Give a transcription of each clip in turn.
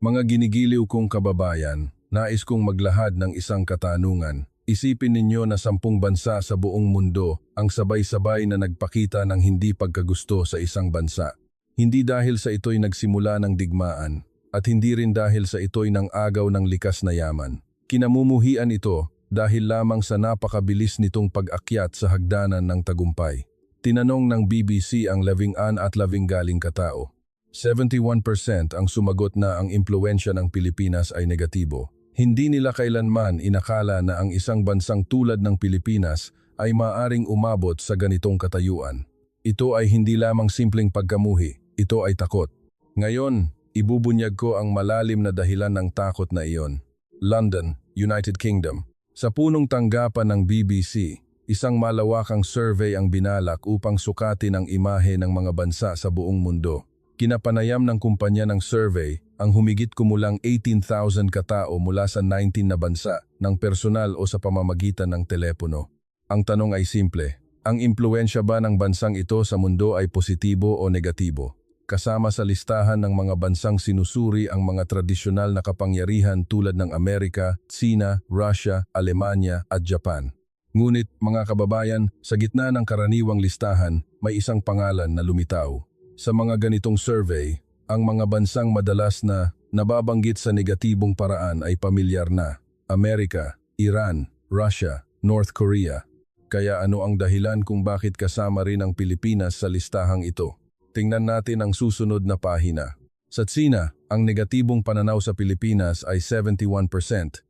Mga ginigiliw kong kababayan, nais kong maglahad ng isang katanungan. Isipin ninyo na 10 bansa sa buong mundo ang sabay-sabay na nagpakita ng hindi pagkagusto sa isang bansa. Hindi dahil sa ito'y nagsimula ng digmaan, at hindi rin dahil sa ito'y nang agaw ng likas na yaman. Kinamumuhian ito dahil lamang sa napakabilis nitong pag-akyat sa hagdanan ng tagumpay. Tinanong ng BBC ang 11 at 10 katao. 71% ang sumagot na ang impluwensya ng Pilipinas ay negatibo. Hindi nila kailanman inakala na ang isang bansang tulad ng Pilipinas ay maaring umabot sa ganitong katayuan. Ito ay hindi lamang simpleng pagkamuhi, ito ay takot. Ngayon, ibubunyag ko ang malalim na dahilan ng takot na iyon. London, United Kingdom. Sa punong tanggapan ng BBC, isang malawakang survey ang binalak upang sukatin ang imahe ng mga bansa sa buong mundo. Kinapanayam ng kumpanya ng survey ang humigit kumulang 18,000 katao mula sa 19 na bansa ng personal o sa pamamagitan ng telepono. Ang tanong ay simple, ang impluwensya ba ng bansang ito sa mundo ay positibo o negatibo? Kasama sa listahan ng mga bansang sinusuri ang mga tradisyonal na kapangyarihan tulad ng Amerika, Tsina, Russia, Alemanya at Japan. Ngunit mga kababayan, sa gitna ng karaniwang listahan, may isang pangalan na lumitaw. Sa mga ganitong survey, ang mga bansang madalas na nababanggit sa negatibong paraan ay pamilyar na: Amerika, Iran, Russia, North Korea. Kaya ano ang dahilan kung bakit kasama rin ang Pilipinas sa listahang ito? Tingnan natin ang susunod na pahina. Sa Tsina, ang negatibong pananaw sa Pilipinas ay 71%,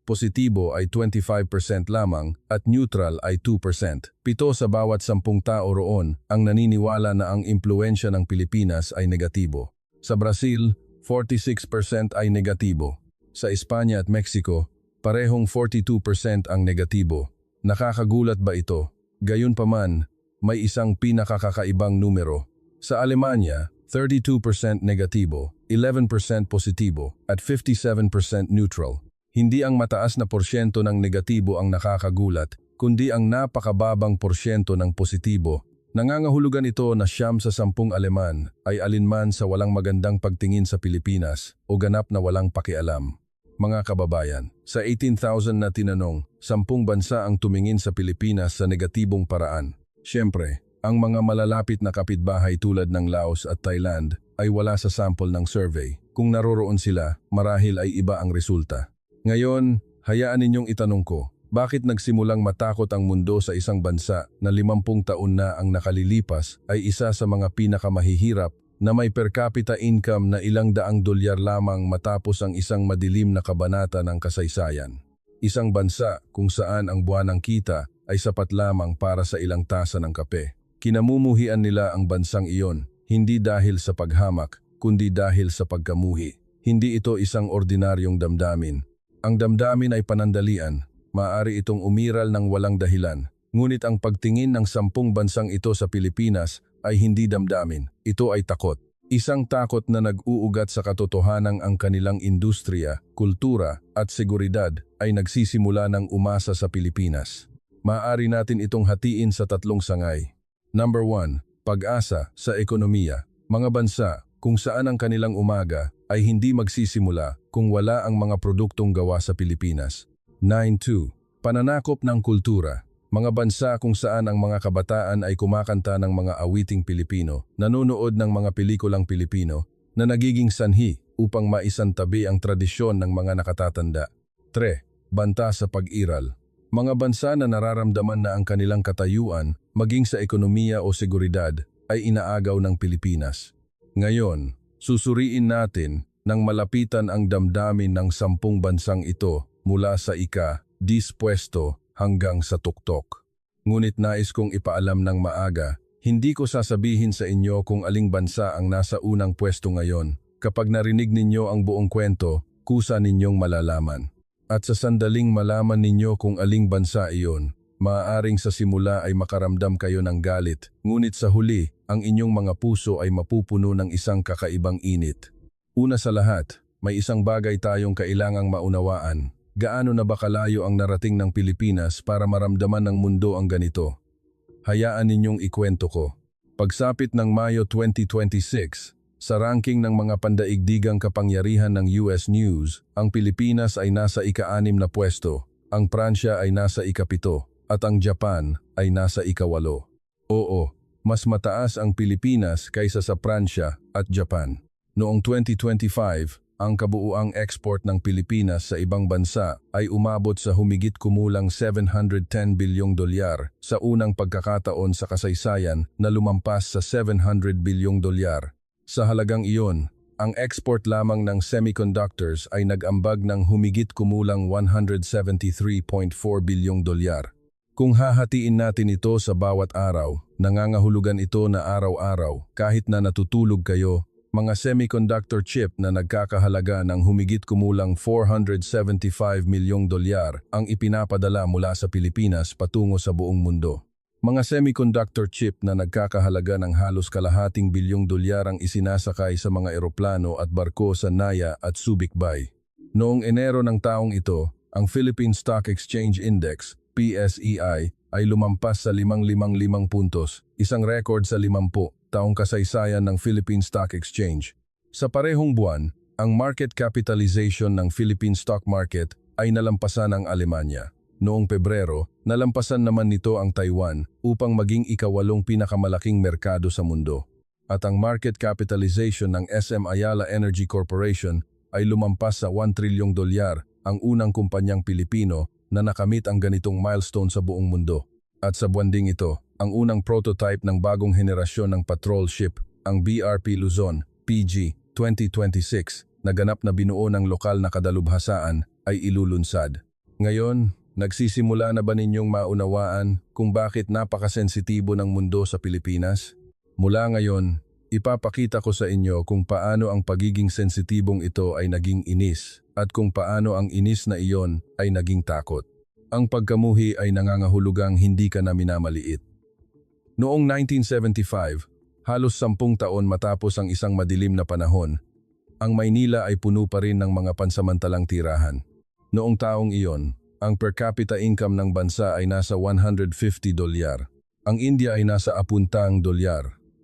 positibo ay 25% lamang at neutral ay 2%. 7 sa bawat 10 tao roon ang naniniwala na ang impluwensya ng Pilipinas ay negatibo. Sa Brazil, 46% ay negatibo. Sa Espanya at Mexico, parehong 42% ang negatibo. Nakakagulat ba ito? Gayunpaman, may isang pinakakakaibang numero. Sa Alemanya, 32% negatibo, 11% positibo, at 57% neutral. Hindi ang mataas na porsyento ng negatibo ang nakakagulat, kundi ang napakababang porsyento ng positibo. Nangangahulugan ito na 9 sa 10 Aleman ay alinman sa walang magandang pagtingin sa Pilipinas o ganap na walang pakialam. Mga kababayan, sa 18,000 na tinanong, 10 bansa ang tumingin sa Pilipinas sa negatibong paraan. Siyempre, ang mga malalapit na kapitbahay tulad ng Laos at Thailand ay wala sa sample ng survey. Kung naroroon sila, marahil ay iba ang resulta. Ngayon, hayaan ninyong itanong ko, bakit nagsimulang matakot ang mundo sa isang bansa na 50 taon na ang nakalilipas ay isa sa mga pinakamahihirap na may per capita income na ilang daang dolyar lamang matapos ang isang madilim na kabanata ng kasaysayan? Isang bansa kung saan ang buwanang kita ay sapat lamang para sa ilang tasa ng kape. Kinamumuhian nila ang bansang iyon, hindi dahil sa paghamak, kundi dahil sa pagkamuhi. Hindi ito isang ordinaryong damdamin. Ang damdamin ay panandalian, maaari itong umiral ng walang dahilan. Ngunit ang pagtingin ng 10 bansang ito sa Pilipinas ay hindi damdamin, ito ay takot. Isang takot na nag-uugat sa katotohanang ang kanilang industriya, kultura at seguridad ay nagsisimula ng umasa sa Pilipinas. Maaari natin itong hatiin sa 3 sangay. Number 1, pag-asa sa ekonomiya. Mga bansa kung saan ang kanilang umaga ay hindi magsisimula kung wala ang mga produktong gawa sa Pilipinas. 9.2, pananakop ng kultura. Mga bansa kung saan ang mga kabataan ay kumakanta ng mga awiting Pilipino, nanonood ng mga pelikulang Pilipino na nagiging sanhi upang maisantabi ang tradisyon ng mga nakatatanda. 3, banta sa pag-iral. Mga bansa na nararamdaman na ang kanilang katayuan, maging sa ekonomiya o seguridad, ay inaagaw ng Pilipinas. Ngayon, susuriin natin nang malapitan ang damdamin ng 10 bansang ito mula sa ika-10 hanggang sa tuktok. Ngunit nais kong ipaalam ng maaga, hindi ko sasabihin sa inyo kung aling bansa ang nasa unang pwesto ngayon. Kapag narinig ninyo ang buong kwento, kusa ninyong malalaman. At sa sandaling malaman ninyo kung aling bansa iyon, maaaring sa simula ay makaramdam kayo ng galit, ngunit sa huli, ang inyong mga puso ay mapupuno ng isang kakaibang init. Una sa lahat, may isang bagay tayong kailangang maunawaan. Gaano na ba kalayo ang narating ng Pilipinas para maramdaman ng mundo ang ganito? Hayaan ninyong ikwento ko. Pagsapit ng Mayo 2026, Sa ranking ng mga pandaigdigang kapangyarihan ng US News, ang Pilipinas ay nasa ika-6 na pwesto, ang Pransya ay nasa ika-7, at ang Japan ay nasa ika-8. Oo, mas mataas ang Pilipinas kaysa sa Pransya at Japan. Noong 2025, ang kabuuang export ng Pilipinas sa ibang bansa ay umabot sa humigit kumulang $710 bilyong sa unang pagkakataon sa kasaysayan na lumampas sa $700 bilyong. Sa halagang iyon, ang export lamang ng semiconductors ay nag-ambag ng humigit kumulang $173.4 bilyong. Kung hahatiin natin ito sa bawat araw, nangangahulugan ito na araw-araw, kahit na natutulog kayo, mga semiconductor chip na nagkakahalaga ng humigit kumulang $475 milyong ang ipinapadala mula sa Pilipinas patungo sa buong mundo. Mga semiconductor chip na nagkakahalaga ng halos kalahating bilyong dolyar ang isinasakay sa mga eroplano at barko sa Naya at Subic Bay. Noong Enero ng taong ito, ang Philippine Stock Exchange Index, PSEI, ay lumampas sa 555 puntos, isang record sa 50 taong kasaysayan ng Philippine Stock Exchange. Sa parehong buwan, ang market capitalization ng Philippine stock market ay nalampasan ang Alemanya. Noong Pebrero, nalampasan naman nito ang Taiwan upang maging ika-8 pinakamalaking merkado sa mundo. At ang market capitalization ng SM Ayala Energy Corporation ay lumampas sa $1 trilyong, ang unang kumpanyang Pilipino na nakamit ang ganitong milestone sa buong mundo. At sa buwan ding ito, ang unang prototype ng bagong henerasyon ng patrol ship, ang BRP Luzon, PG 2026, na ganap na binuo ng lokal na kadalubhasaan, ay ilulunsad. Ngayon, nagsisimula na ba ninyong maunawaan kung bakit napakasensitibo ng mundo sa Pilipinas? Mula ngayon, ipapakita ko sa inyo kung paano ang pagiging sensitibong ito ay naging inis at kung paano ang inis na iyon ay naging takot. Ang pagkamuhi ay nangangahulugang hindi ka na minamaliit. Noong 1975, halos 10 taon matapos ang isang madilim na panahon, ang Maynila ay puno pa rin ng mga pansamantalang tirahan. Noong taong iyon, ang per capita income ng bansa ay nasa $150. Ang India ay nasa $10.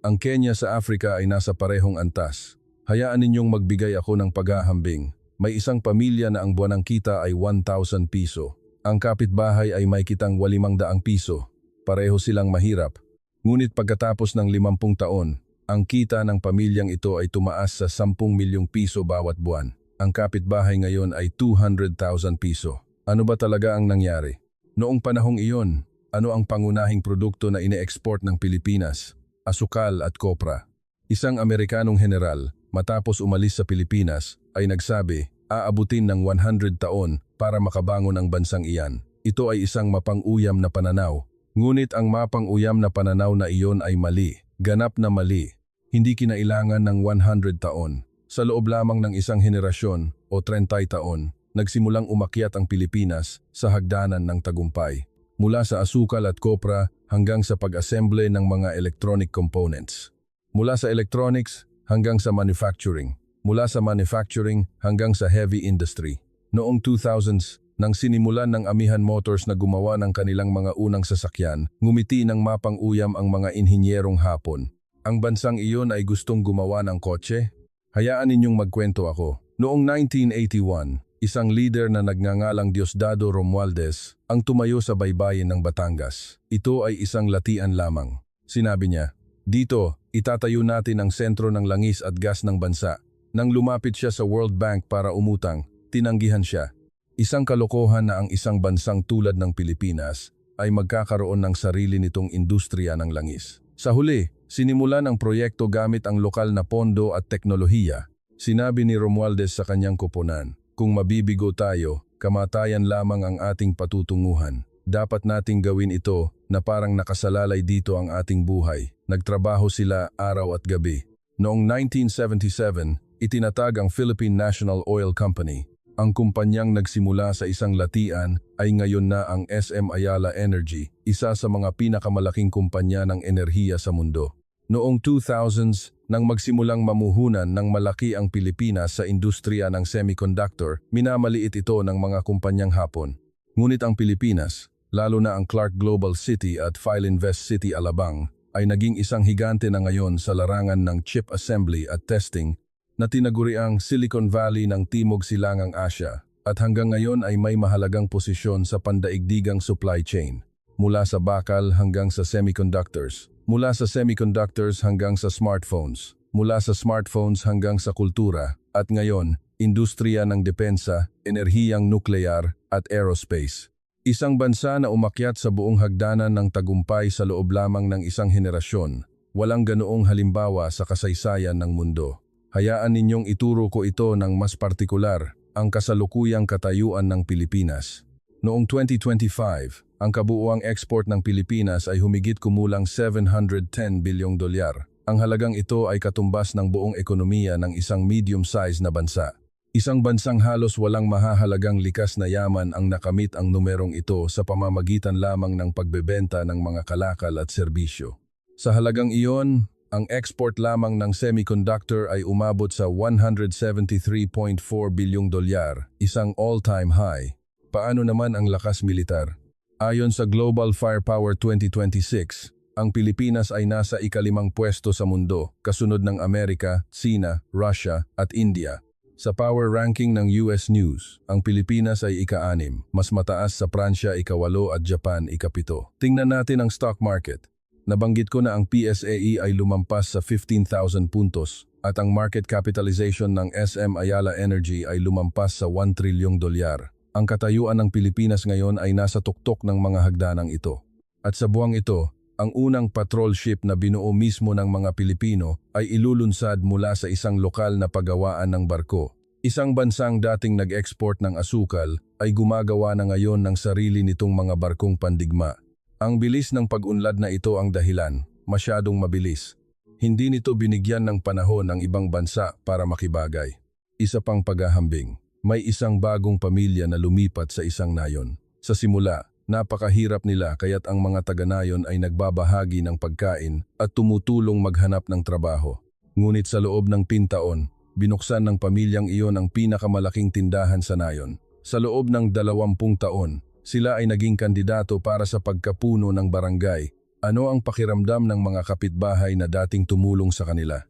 Ang Kenya sa Africa ay nasa parehong antas. Hayaan ninyong magbigay ako ng paghahambing. May isang pamilya na ang buwanang kita ay 1,000 piso. Ang kapitbahay ay may kitang 500 piso. Pareho silang mahirap. Ngunit pagkatapos ng 50 taon, ang kita ng pamilyang ito ay tumaas sa 10 milyong piso bawat buwan. Ang kapitbahay ngayon ay 200,000 piso. Ano ba talaga ang nangyari? Noong panahong iyon, ano ang pangunahing produkto na ine-export ng Pilipinas? Asukal at kopra. Isang Amerikanong general, matapos umalis sa Pilipinas, ay nagsabi, aabutin ng 100 taon para makabangon ang bansang iyan. Ito ay isang mapang-uyam na pananaw. Ngunit ang mapang-uyam na pananaw na iyon ay mali, ganap na mali. Hindi kinailangan ng 100 taon. Sa loob lamang ng isang henerasyon o 30 taon, nagsimulang umakyat ang Pilipinas sa hagdanan ng tagumpay. Mula sa asukal at kopra hanggang sa pag-assemble ng mga electronic components. Mula sa electronics hanggang sa manufacturing. Mula sa manufacturing hanggang sa heavy industry. Noong 2000s, nang sinimulan ng Amihan Motors na gumawa ng kanilang mga unang sasakyan, ngumiti ng mapang-uyam ang mga inhinyerong Hapon. Ang bansang iyon ay gustong gumawa ng kotse? Hayaan ninyong magkwento ako. Noong 1981, isang leader na nagngangalang Diosdado Romualdez ang tumayo sa baybayin ng Batangas. Ito ay isang latian lamang. Sinabi niya, dito, itatayo natin ang sentro ng langis at gas ng bansa. Nang lumapit siya sa World Bank para umutang, tinanggihan siya. Isang kalokohan na ang isang bansang tulad ng Pilipinas ay magkakaroon ng sarili nitong industriya ng langis. Sa huli, sinimulan ang proyekto gamit ang lokal na pondo at teknolohiya. Sinabi ni Romualdez sa kanyang koponan, kung mabibigo tayo, kamatayan lamang ang ating patutunguhan. Dapat nating gawin ito na parang nakasalalay dito ang ating buhay. Nagtrabaho sila araw at gabi. Noong 1977, itinatag ang Philippine National Oil Company. Ang kumpanyang nagsimula sa isang latian ay ngayon na ang SM Ayala Energy, isa sa mga pinakamalaking kumpanya ng enerhiya sa mundo. Noong 2000s, nang magsimulang mamuhunan ng malaki ang Pilipinas sa industriya ng semiconductor, minamaliit ito ng mga kumpanyang Hapon. Ngunit ang Pilipinas, lalo na ang Clark Global City at Philinvest City Alabang, ay naging isang higante na ngayon sa larangan ng chip assembly at testing na tinaguriang Silicon Valley ng Timog Silangang Asya at hanggang ngayon ay may mahalagang posisyon sa pandaigdigang supply chain, mula sa bakal hanggang sa semiconductors, mula sa semiconductors hanggang sa smartphones, mula sa smartphones hanggang sa kultura, at ngayon, industriya ng depensa, enerhiyang nuklear at aerospace. Isang bansa na umakyat sa buong hagdanan ng tagumpay sa loob lamang ng isang henerasyon, walang ganoong halimbawa sa kasaysayan ng mundo. Hayaan ninyong ituro ko ito ng mas partikular, ang kasalukuyang katayuan ng Pilipinas. Noong 2025, ang kabuuang export ng Pilipinas ay humigit kumulang 710 bilyong dolyar. Ang halagang ito ay katumbas ng buong ekonomiya ng isang medium-size na bansa. Isang bansang halos walang mahahalagang likas na yaman ang nakamit ang numerong ito sa pamamagitan lamang ng pagbebenta ng mga kalakal at serbisyo. Sa halagang iyon, ang export lamang ng semiconductor ay umabot sa 173.4 bilyong dolyar, isang all-time high. Paano naman ang lakas militar? Ayon sa Global Firepower 2026, ang Pilipinas ay nasa ika-5 pwesto sa mundo, kasunod ng Amerika, Sina, Russia at India. Sa power ranking ng US News, ang Pilipinas ay ika-6, mas mataas sa Pransya ika-8 at Japan ika-7. Tingnan natin ang stock market. Nabanggit ko na ang PSAE ay lumampas sa 15,000 puntos at ang market capitalization ng SM Ayala Energy ay lumampas sa 1 trilyong dolyar. Ang katayuan ng Pilipinas ngayon ay nasa tuktok ng mga hagdanang ito. At sa buwang ito, ang unang patrol ship na binuo mismo ng mga Pilipino ay ilulunsad mula sa isang lokal na paggawaan ng barko. Isang bansang dating nag-export ng asukal ay gumagawa na ngayon ng sarili nitong mga barkong pandigma. Ang bilis ng pag-unlad na ito ang dahilan, masyadong mabilis. Hindi nito binigyan ng panahon ng ibang bansa para makibagay. Isa pang paghahambing, may isang bagong pamilya na lumipat sa isang nayon. Sa simula, napakahirap nila kaya't ang mga taga-nayon ay nagbabahagi ng pagkain at tumutulong maghanap ng trabaho. Ngunit sa loob ng 10 taon, binuksan ng pamilyang iyon ang pinakamalaking tindahan sa nayon. Sa loob ng 20 taon, sila ay naging kandidato para sa pagkapuno ng barangay. Ano ang pakiramdam ng mga kapitbahay na dating tumulong sa kanila?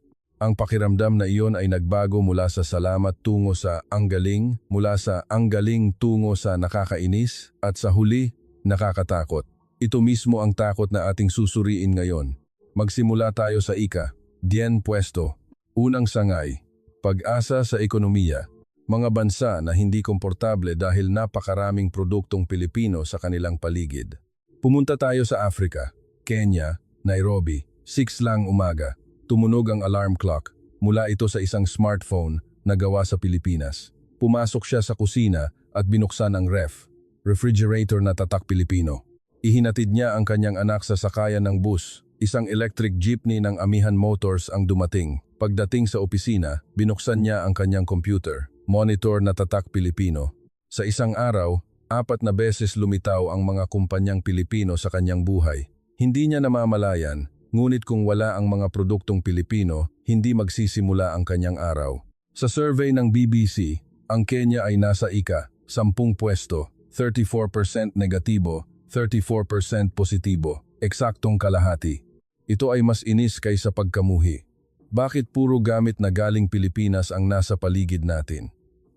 Ang pakiramdam na iyon ay nagbago mula sa salamat tungo sa ang galing, mula sa ang galing tungo sa nakakainis, at sa huli, nakakatakot. Ito mismo ang takot na ating susuriin ngayon. Magsimula tayo sa ika-10 pwesto. Unang sangay, pag-asa sa ekonomiya. Mga bansa na hindi komportable dahil napakaraming produktong Pilipino sa kanilang paligid. Pumunta tayo sa Africa, Kenya, Nairobi, 6 lang umaga. Tumunog ang alarm clock. Mula ito sa isang smartphone na gawa sa Pilipinas. Pumasok siya sa kusina at binuksan ang refrigerator na tatak Pilipino. Ihinatid niya ang kanyang anak sa sakayan ng bus. Isang electric jeepney ng Amihan Motors ang dumating. Pagdating sa opisina, binuksan niya ang kanyang computer. Monitor na tatak Pilipino. Sa isang araw, 4 na beses lumitaw ang mga kumpanyang Pilipino sa kanyang buhay. Hindi niya namamalayan, ngunit kung wala ang mga produktong Pilipino, hindi magsisimula ang kanyang araw. Sa survey ng BBC, ang Kenya ay nasa ika-10 pwesto. 34% negatibo, 34% positibo, eksaktong kalahati. Ito ay mas inis kaysa pagkamuhi. Bakit puro gamit na galing Pilipinas ang nasa paligid natin?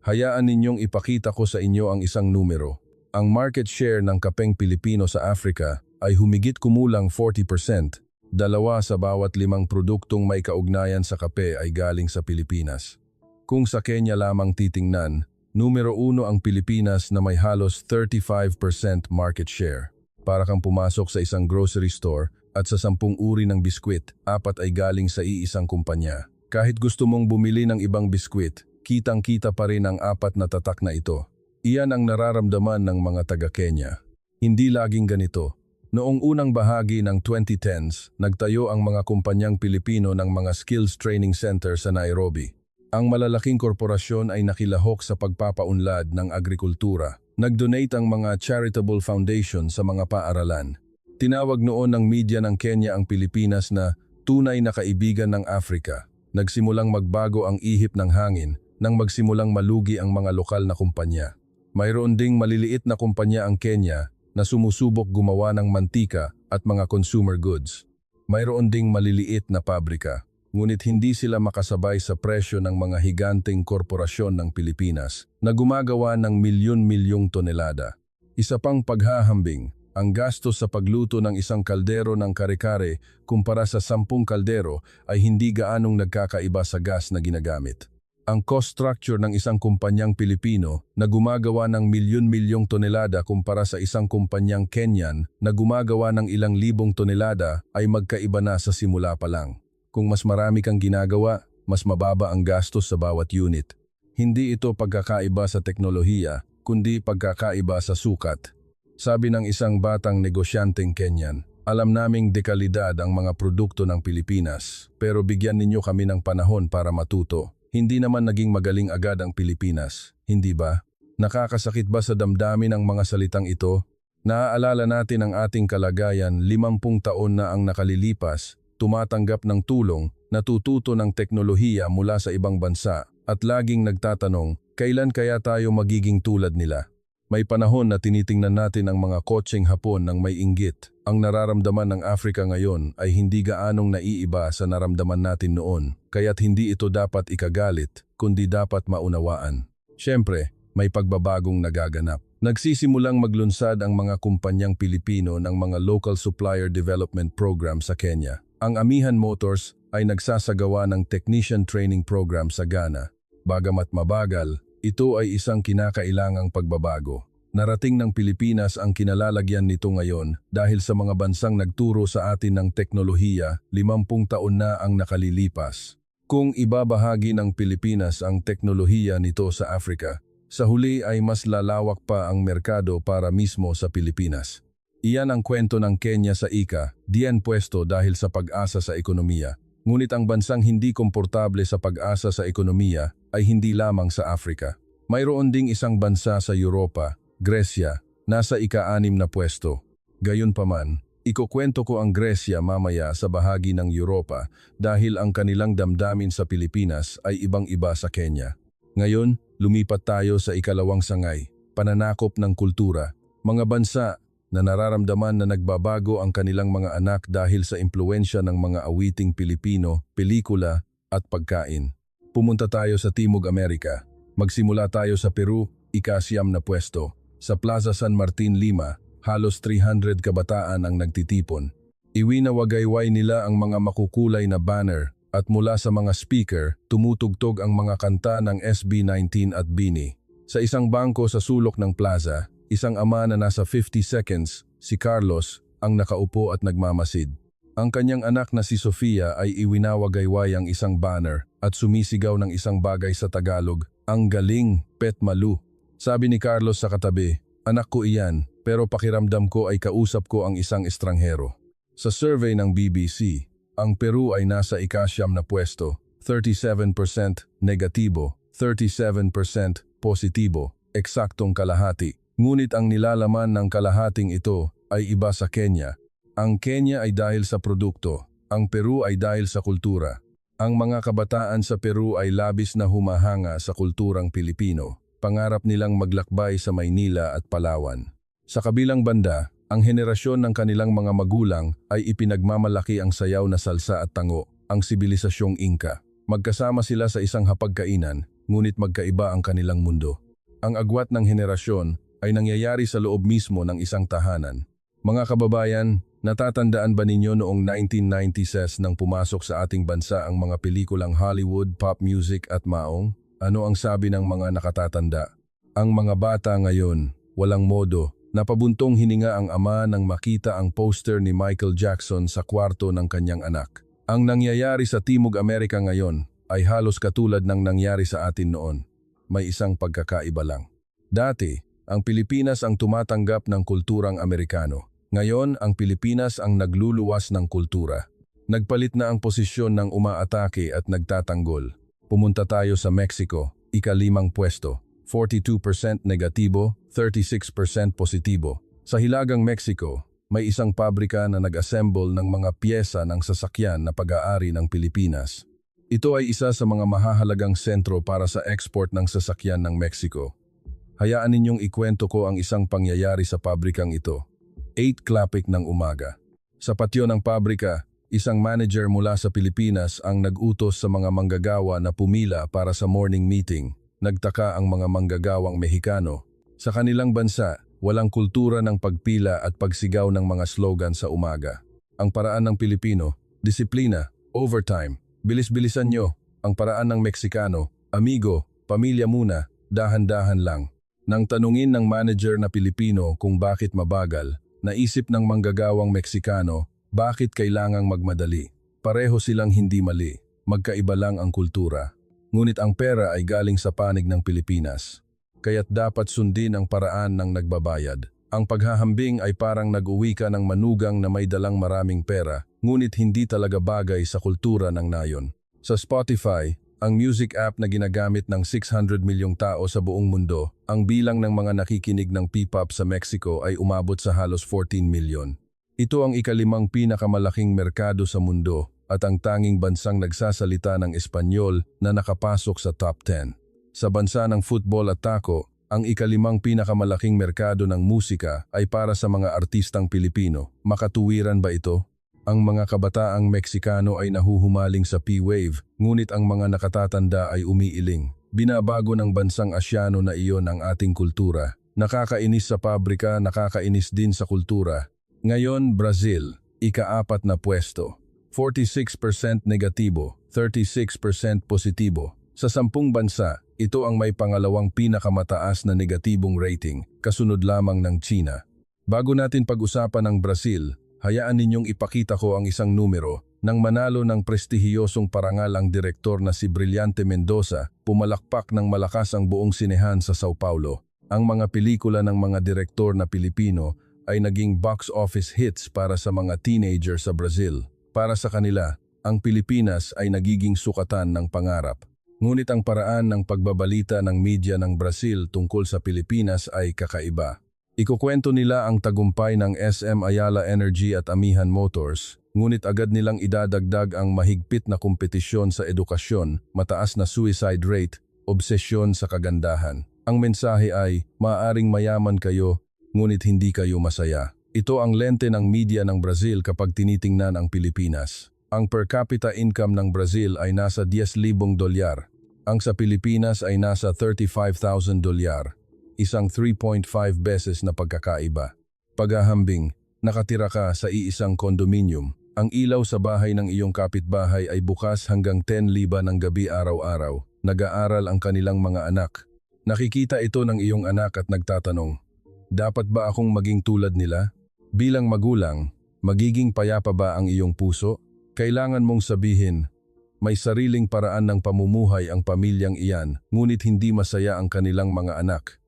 Hayaan ninyong ipakita ko sa inyo ang isang numero. Ang market share ng kapeng Pilipino sa Africa ay humigit kumulang 40%. 2 sa bawat 5 produktong may kaugnayan sa kape ay galing sa Pilipinas. Kung sa Kenya lamang titingnan, numero 1 ang Pilipinas na may halos 35% market share. Para kang pumasok sa isang grocery store at sa 10 uri ng biskwit, 4 ay galing sa iisang kumpanya. Kahit gusto mong bumili ng ibang biskwit, kitang-kita pa rin ang 4 na tatak na ito. Iyan ang nararamdaman ng mga taga-Kenya. Hindi laging ganito. Noong unang bahagi ng 2010s, nagtayo ang mga kumpanyang Pilipino ng mga skills training center sa Nairobi. Ang malalaking korporasyon ay nakilahok sa pagpapaunlad ng agrikultura. Nag-donate ang mga charitable foundation sa mga paaralan. Tinawag noon ng media ng Kenya ang Pilipinas na tunay na kaibigan ng Africa. Nagsimulang magbago ang ihip ng hangin nang magsimulang malugi ang mga lokal na kumpanya. Mayroon ding maliliit na kumpanya ang Kenya na sumusubok gumawa ng mantika at mga consumer goods. Mayroon ding maliliit na pabrika, ngunit hindi sila makasabay sa presyo ng mga higanteng korporasyon ng Pilipinas na gumagawa ng milyon-milyong tonelada. Isa pang paghahambing, ang gastos sa pagluto ng isang kaldero ng kare-kare kumpara sa 10 kaldero ay hindi gaanong nagkakaiba sa gas na ginagamit. Ang cost structure ng isang kumpanyang Pilipino na gumagawa ng milyon-milyong tonelada kumpara sa isang kumpanyang Kenyan na gumagawa ng ilang libong tonelada ay magkaiba na sa simula pa lang. Kung mas marami kang ginagawa, mas mababa ang gastos sa bawat unit. Hindi ito pagkakaiba sa teknolohiya, kundi pagkakaiba sa sukat. Sabi ng isang batang negosyanteng Kenyan, alam naming dekalidad ang mga produkto ng Pilipinas, pero bigyan ninyo kami ng panahon para matuto. Hindi naman naging magaling agad ang Pilipinas, hindi ba? Nakakasakit ba sa damdamin ang mga salitang ito? Naaalala natin ang ating kalagayan 50 taon na ang nakalilipas, tumatanggap ng tulong, natututo ng teknolohiya mula sa ibang bansa, at laging nagtatanong, kailan kaya tayo magiging tulad nila? May panahon na tinitingnan natin ang mga kotseng Hapon ng may inggit. Ang nararamdaman ng Africa ngayon ay hindi gaanong naiiba sa naramdaman natin noon, kaya't hindi ito dapat ikagalit, kundi dapat maunawaan. Siyempre, may pagbabagong nagaganap. Nagsisimulang maglunsad ang mga kumpanyang Pilipino ng mga Local Supplier Development Program sa Kenya. Ang Amihan Motors ay nagsasagawa ng Technician Training Program sa Ghana. Bagamat mabagal, ito ay isang kinakailangang pagbabago. Narating ng Pilipinas ang kinalalagyan nito ngayon dahil sa mga bansang nagturo sa atin ng teknolohiya 50 taon na ang nakalilipas. Kung ibabahagi ng Pilipinas ang teknolohiya nito sa Africa, sa huli ay mas lalawak pa ang merkado para mismo sa Pilipinas. Iyan ang kwento ng Kenya sa ika, diyan pwesto dahil sa pag-asa sa ekonomiya. Ngunit ang bansang hindi komportable sa pag-asa sa ekonomiya ay hindi lamang sa Africa. Mayroon ding isang bansa sa Europa, Gresya, nasa ika-6 na pwesto. Gayunpaman, ikukwento ko ang Gresya mamaya sa bahagi ng Europa dahil ang kanilang damdamin sa Pilipinas ay ibang-iba sa Kenya. Ngayon, lumipat tayo sa ikalawang sangay, pananakop ng kultura. Mga bansa na nararamdaman na nagbabago ang kanilang mga anak dahil sa impluensya ng mga awiting Pilipino, pelikula at pagkain. Pumunta tayo sa Timog Amerika. Magsimula tayo sa Peru, ika-9 na pwesto. Sa Plaza San Martin, Lima, halos 300 kabataan ang nagtitipon. Iwinawagayway nila ang mga makukulay na banner at mula sa mga speaker, tumutugtog ang mga kanta ng SB19 at BINI. Sa isang bangko sa sulok ng plaza, isang ama na nasa 50 seconds, si Carlos, ang nakaupo at nagmamasid. Ang kanyang anak na si Sofia ay iwinawagayway ang isang banner at sumisigaw ng isang bagay sa Tagalog, "Ang galing, Pet Malu." Sabi ni Carlos sa katabi, "Anak ko iyan, pero pakiramdam ko ay kausap ko ang isang estranghero." Sa survey ng BBC, ang Peru ay nasa ika-9 na pwesto, 37% negatibo, 37% positibo, eksaktong kalahati. Ngunit ang nilalaman ng kalahating ito ay iba sa Kenya. Ang Kenya ay dahil sa produkto, ang Peru ay dahil sa kultura. Ang mga kabataan sa Peru ay labis na humahanga sa kulturang Pilipino. Pangarap nilang maglakbay sa Maynila at Palawan. Sa kabilang banda, ang henerasyon ng kanilang mga magulang ay ipinagmamalaki ang sayaw na salsa at tango, ang sibilisasyong Inca. Magkasama sila sa isang hapagkainan, ngunit magkaiba ang kanilang mundo. Ang agwat ng henerasyon ay nangyayari sa loob mismo ng isang tahanan. Mga kababayan, natatandaan ba ninyo noong 1990s nang pumasok sa ating bansa ang mga pelikulang Hollywood, pop music at maong? Ano ang sabi ng mga nakatatanda? Ang mga bata ngayon, walang modo. Napabuntong hininga ang ama nang makita ang poster ni Michael Jackson sa kwarto ng kanyang anak. Ang nangyayari sa Timog Amerika ngayon ay halos katulad ng nangyari sa atin noon. May isang pagkakaiba lang. Dati, ang Pilipinas ang tumatanggap ng kulturang Amerikano. Ngayon, ang Pilipinas ang nagluluwas ng kultura. Nagpalit na ang posisyon ng umaatake at nagtatanggol. Pumunta tayo sa Mexico, ika-5 pwesto, 42% negatibo, 36% positibo. Sa Hilagang Mexico, may isang pabrika na nag-assemble ng mga piyesa ng sasakyan na pag-aari ng Pilipinas. Ito ay isa sa mga mahahalagang sentro para sa export ng sasakyan ng Mexico. Hayaan ninyong ikwento ko ang isang pangyayari sa pabrikang ito. 8:00 ng umaga. Sa patio ng pabrika, Isang manager mula sa Pilipinas ang nag-utos sa mga manggagawa na pumila para sa morning meeting. Nagtaka ang mga manggagawang Mexicano. Sa kanilang bansa, walang kultura ng pagpila at pagsigaw ng mga slogan sa umaga. Ang paraan ng Pilipino, disiplina, overtime, bilis-bilisan nyo. Ang paraan ng Meksikano, amigo, pamilya muna, dahan-dahan lang. Nang tanungin ng manager na Pilipino kung bakit mabagal, naisip ng manggagawang Meksikano, bakit kailangang magmadali? Pareho silang hindi mali, magkaiba lang ang kultura. Ngunit ang pera ay galing sa panig ng Pilipinas. Kaya't dapat sundin ang paraan ng nagbabayad. Ang paghahambing ay parang nag-uwi ka ng manugang na may dalang maraming pera, ngunit hindi talaga bagay sa kultura ng nayon. Sa Spotify, ang music app na ginagamit ng 600 milyong tao sa buong mundo, ang bilang ng mga nakikinig ng P-pop sa Mexico ay umabot sa halos 14 milyon. Ito ang ika-5 pinakamalaking merkado sa mundo at ang tanging bansang nagsasalita ng Espanyol na nakapasok sa top 10. Sa bansa ng football at tako, ang ika-5 pinakamalaking merkado ng musika ay para sa mga artistang Pilipino. Makatuwiran ba ito? Ang mga kabataang Meksikano ay nahuhumaling sa P-wave, ngunit ang mga nakatatanda ay umiiling. Binabago ng bansang Asyano na iyon ang ating kultura. Nakakainis sa pabrika, nakakainis din sa kultura. Ngayon, Brazil, ika-4 na pwesto. 46% negatibo, 36% positibo. Sa 10 bansa, ito ang may pangalawang pinakamataas na negatibong rating, kasunod lamang ng China. Bago natin pag-usapan ang Brazil, hayaan ninyong ipakita ko ang isang numero. Nang manalo ng prestihiyosong parangal ang direktor na si Brillante Mendoza, pumalakpak ng malakas ang buong sinehan sa Sao Paulo. Ang mga pelikula ng mga direktor na Pilipino ay naging box office hits para sa mga teenager sa Brazil. Para sa kanila, ang Pilipinas ay nagiging sukatan ng pangarap. Ngunit ang paraan ng pagbabalita ng media ng Brazil tungkol sa Pilipinas ay kakaiba. Ikukwento nila ang tagumpay ng SM Ayala Energy at Amihan Motors, ngunit agad nilang idadagdag ang mahigpit na kompetisyon sa edukasyon, mataas na suicide rate, obsesyon sa kagandahan. Ang mensahe ay, maaaring mayaman kayo, ngunit hindi kayo masaya. Ito ang lente ng media ng Brazil kapag tinitingnan ang Pilipinas. Ang per capita income ng Brazil ay nasa $10,000. Ang sa Pilipinas ay nasa $35,000. Isang 3.5 beses na pagkakaiba. Paghahambing, nakatira ka sa iisang kondominium. Ang ilaw sa bahay ng iyong kapitbahay ay bukas hanggang 10:00 ng gabi araw-araw. Nag-aaral ang kanilang mga anak. Nakikita ito ng iyong anak at nagtatanong, dapat ba akong maging tulad nila? Bilang magulang, magiging payapa ba ang iyong puso? Kailangan mong sabihin, may sariling paraan ng pamumuhay ang pamilyang iyan, ngunit hindi masaya ang kanilang mga anak.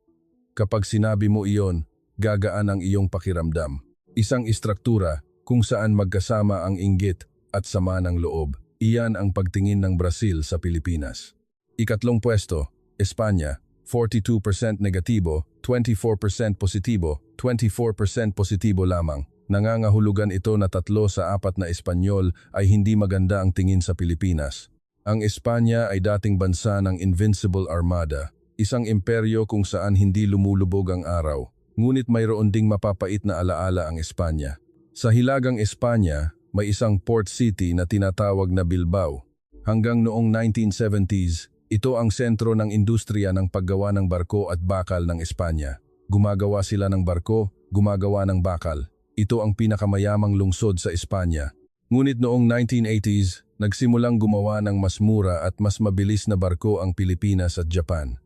Kapag sinabi mo iyon, gagaan ang iyong pakiramdam. Isang istruktura kung saan magkasama ang inggit at sama ng loob. Iyan ang pagtingin ng Brazil sa Pilipinas. Ika-3 pwesto, Espanya. 42% negatibo, 24% positibo, 24% positibo lamang. Nangangahulugan ito na 3 sa 4 na Espanyol ay hindi maganda ang tingin sa Pilipinas. Ang Espanya ay dating bansa ng Invincible Armada, isang imperyo kung saan hindi lumulubog ang araw, ngunit mayroon ding mapapait na alaala ang Espanya. Sa hilagang Espanya, may isang port city na tinatawag na Bilbao. Hanggang noong 1970s, ito ang sentro ng industriya ng paggawa ng barko at bakal ng Espanya. Gumagawa sila ng barko, gumagawa ng bakal. Ito ang pinakamayamang lungsod sa Espanya. Ngunit noong 1980s, nagsimulang gumawa ng mas mura at mas mabilis na barko ang Pilipinas at Japan.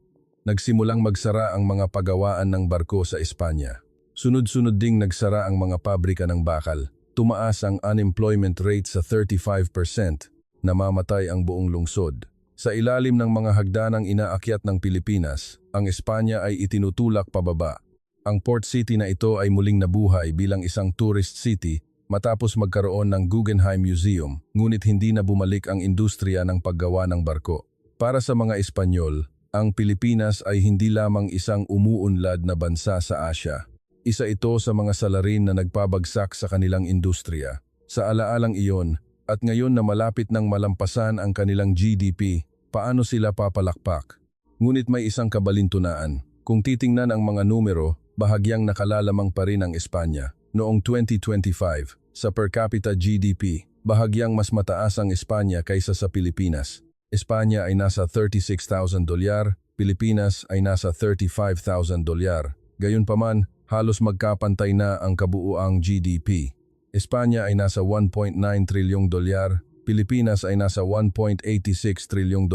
Nagsimulang magsara ang mga pagawaan ng barko sa Espanya. Sunod-sunod ding nagsara ang mga pabrika ng bakal. Tumaas ang unemployment rate sa 35%. Namamatay ang buong lungsod. Sa ilalim ng mga hagdanang inaakyat ng Pilipinas, ang Espanya ay itinutulak pababa. Ang port city na ito ay muling nabuhay bilang isang tourist city matapos magkaroon ng Guggenheim Museum, ngunit hindi na bumalik ang industriya ng paggawa ng barko. Para sa mga Espanyol, ang Pilipinas ay hindi lamang isang umuunlad na bansa sa Asya. Isa ito sa mga salarin na nagpabagsak sa kanilang industriya. Sa alaalang iyon, at ngayon na malapit ng malampasan ang kanilang GDP, paano sila papalakpak? Ngunit may isang kabalintunaan. Kung titingnan ang mga numero, bahagyang nakalalamang pa rin ang Espanya. Noong 2025, sa per capita GDP, bahagyang mas mataas ang Espanya kaysa sa Pilipinas. Espanya ay nasa $36,000, Pilipinas ay nasa $35,000. Gayunpaman, halos magkapantay na ang kabuuang GDP. Espanya ay nasa $1.9 trilyong, Pilipinas ay nasa $1.86 trilyong.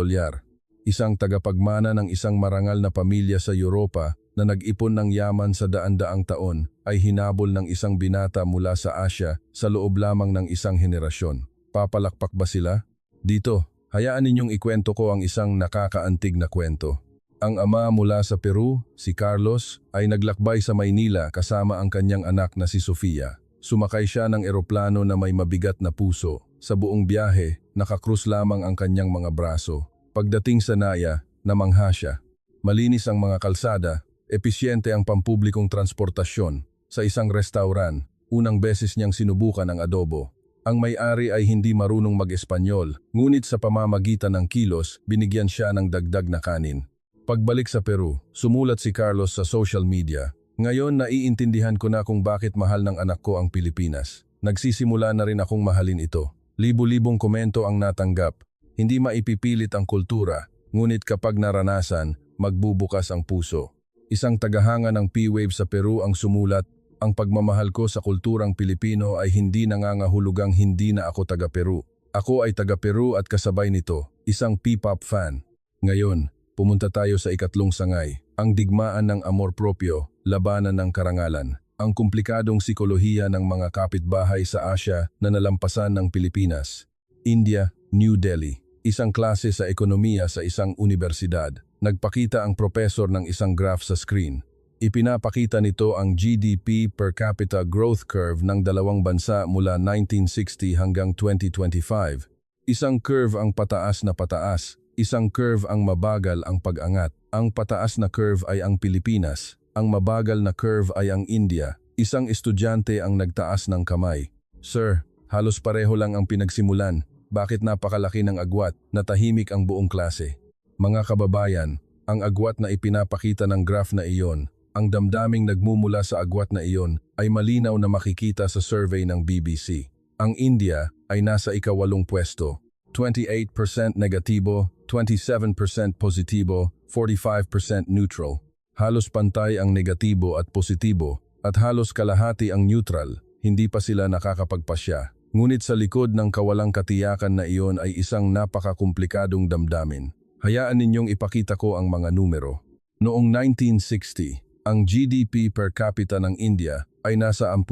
Isang tagapagmana ng isang marangal na pamilya sa Europa na nag-ipon ng yaman sa daan-daang taon ay hinabol ng isang binata mula sa Asya sa loob lamang ng isang henerasyon. Papalakpak ba sila? Dito, hayaan ninyong ikwento ko ang isang nakakaantig na kwento. Ang ama mula sa Peru, si Carlos, ay naglakbay sa Maynila kasama ang kanyang anak na si Sofia. Sumakay siya ng eroplano na may mabigat na puso. Sa buong biyahe, nakakrus lamang ang kanyang mga braso. Pagdating sa Naya, namangha siya. Malinis ang mga kalsada, episyente ang pampublikong transportasyon. Sa isang restauran, unang beses niyang sinubukan ang adobo. Ang may-ari ay hindi marunong mag-Espanyol, ngunit sa pamamagitan ng kilos, binigyan siya ng dagdag na kanin. Pagbalik sa Peru, sumulat si Carlos sa social media. Ngayon naiintindihan ko na kung bakit mahal ng anak ko ang Pilipinas. Nagsisimula na rin akong mahalin ito. Libu-libong komento ang natanggap. Hindi maipipilit ang kultura, ngunit kapag naranasan, magbubukas ang puso. Isang tagahanga ng P-Wave sa Peru ang sumulat, ang pagmamahal ko sa kulturang Pilipino ay hindi nangangahulugang hindi na ako taga-Peru. Ako ay taga-Peru at kasabay nito, isang P-pop fan. Ngayon, pumunta tayo sa ikatlong sangay, ang digmaan ng amor propio, labanan ng karangalan. Ang komplikadong sikolohiya ng mga kapitbahay sa Asya na nalampasan ng Pilipinas. India, New Delhi. Isang klase sa ekonomiya sa isang universidad. Nagpakita ang professor ng isang graph sa screen. Ipinapakita nito ang GDP per capita growth curve ng dalawang bansa mula 1960 hanggang 2025. Isang curve ang pataas na pataas, isang curve ang mabagal ang pag-angat. Ang pataas na curve ay ang Pilipinas, ang mabagal na curve ay ang India. Isang estudyante ang nagtaas ng kamay. Sir, halos pareho lang ang pinagsimulan. Bakit napakalaki ng agwat na tahimik ang buong klase? Mga kababayan, ang agwat na ipinapakita ng graph na iyon, ang damdaming nagmumula sa agwat na iyon ay malinaw na makikita sa survey ng BBC. Ang India ay nasa ika-8 pwesto, 28% negatibo, 27% positibo, 45% neutral. Halos pantay ang negatibo at positibo at halos kalahati ang neutral, hindi pa sila nakakapagpasya. Ngunit sa likod ng kawalang katiyakan na iyon ay isang napakakomplikadong damdamin. Hayaan ninyong ipakita ko ang mga numero. Noong 1960, ang GDP per capita ng India ay nasa $10.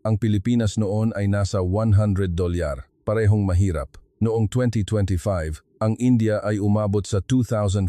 Ang Pilipinas noon ay nasa $100, parehong mahirap. Noong 2025, ang India ay umabot sa $2,500.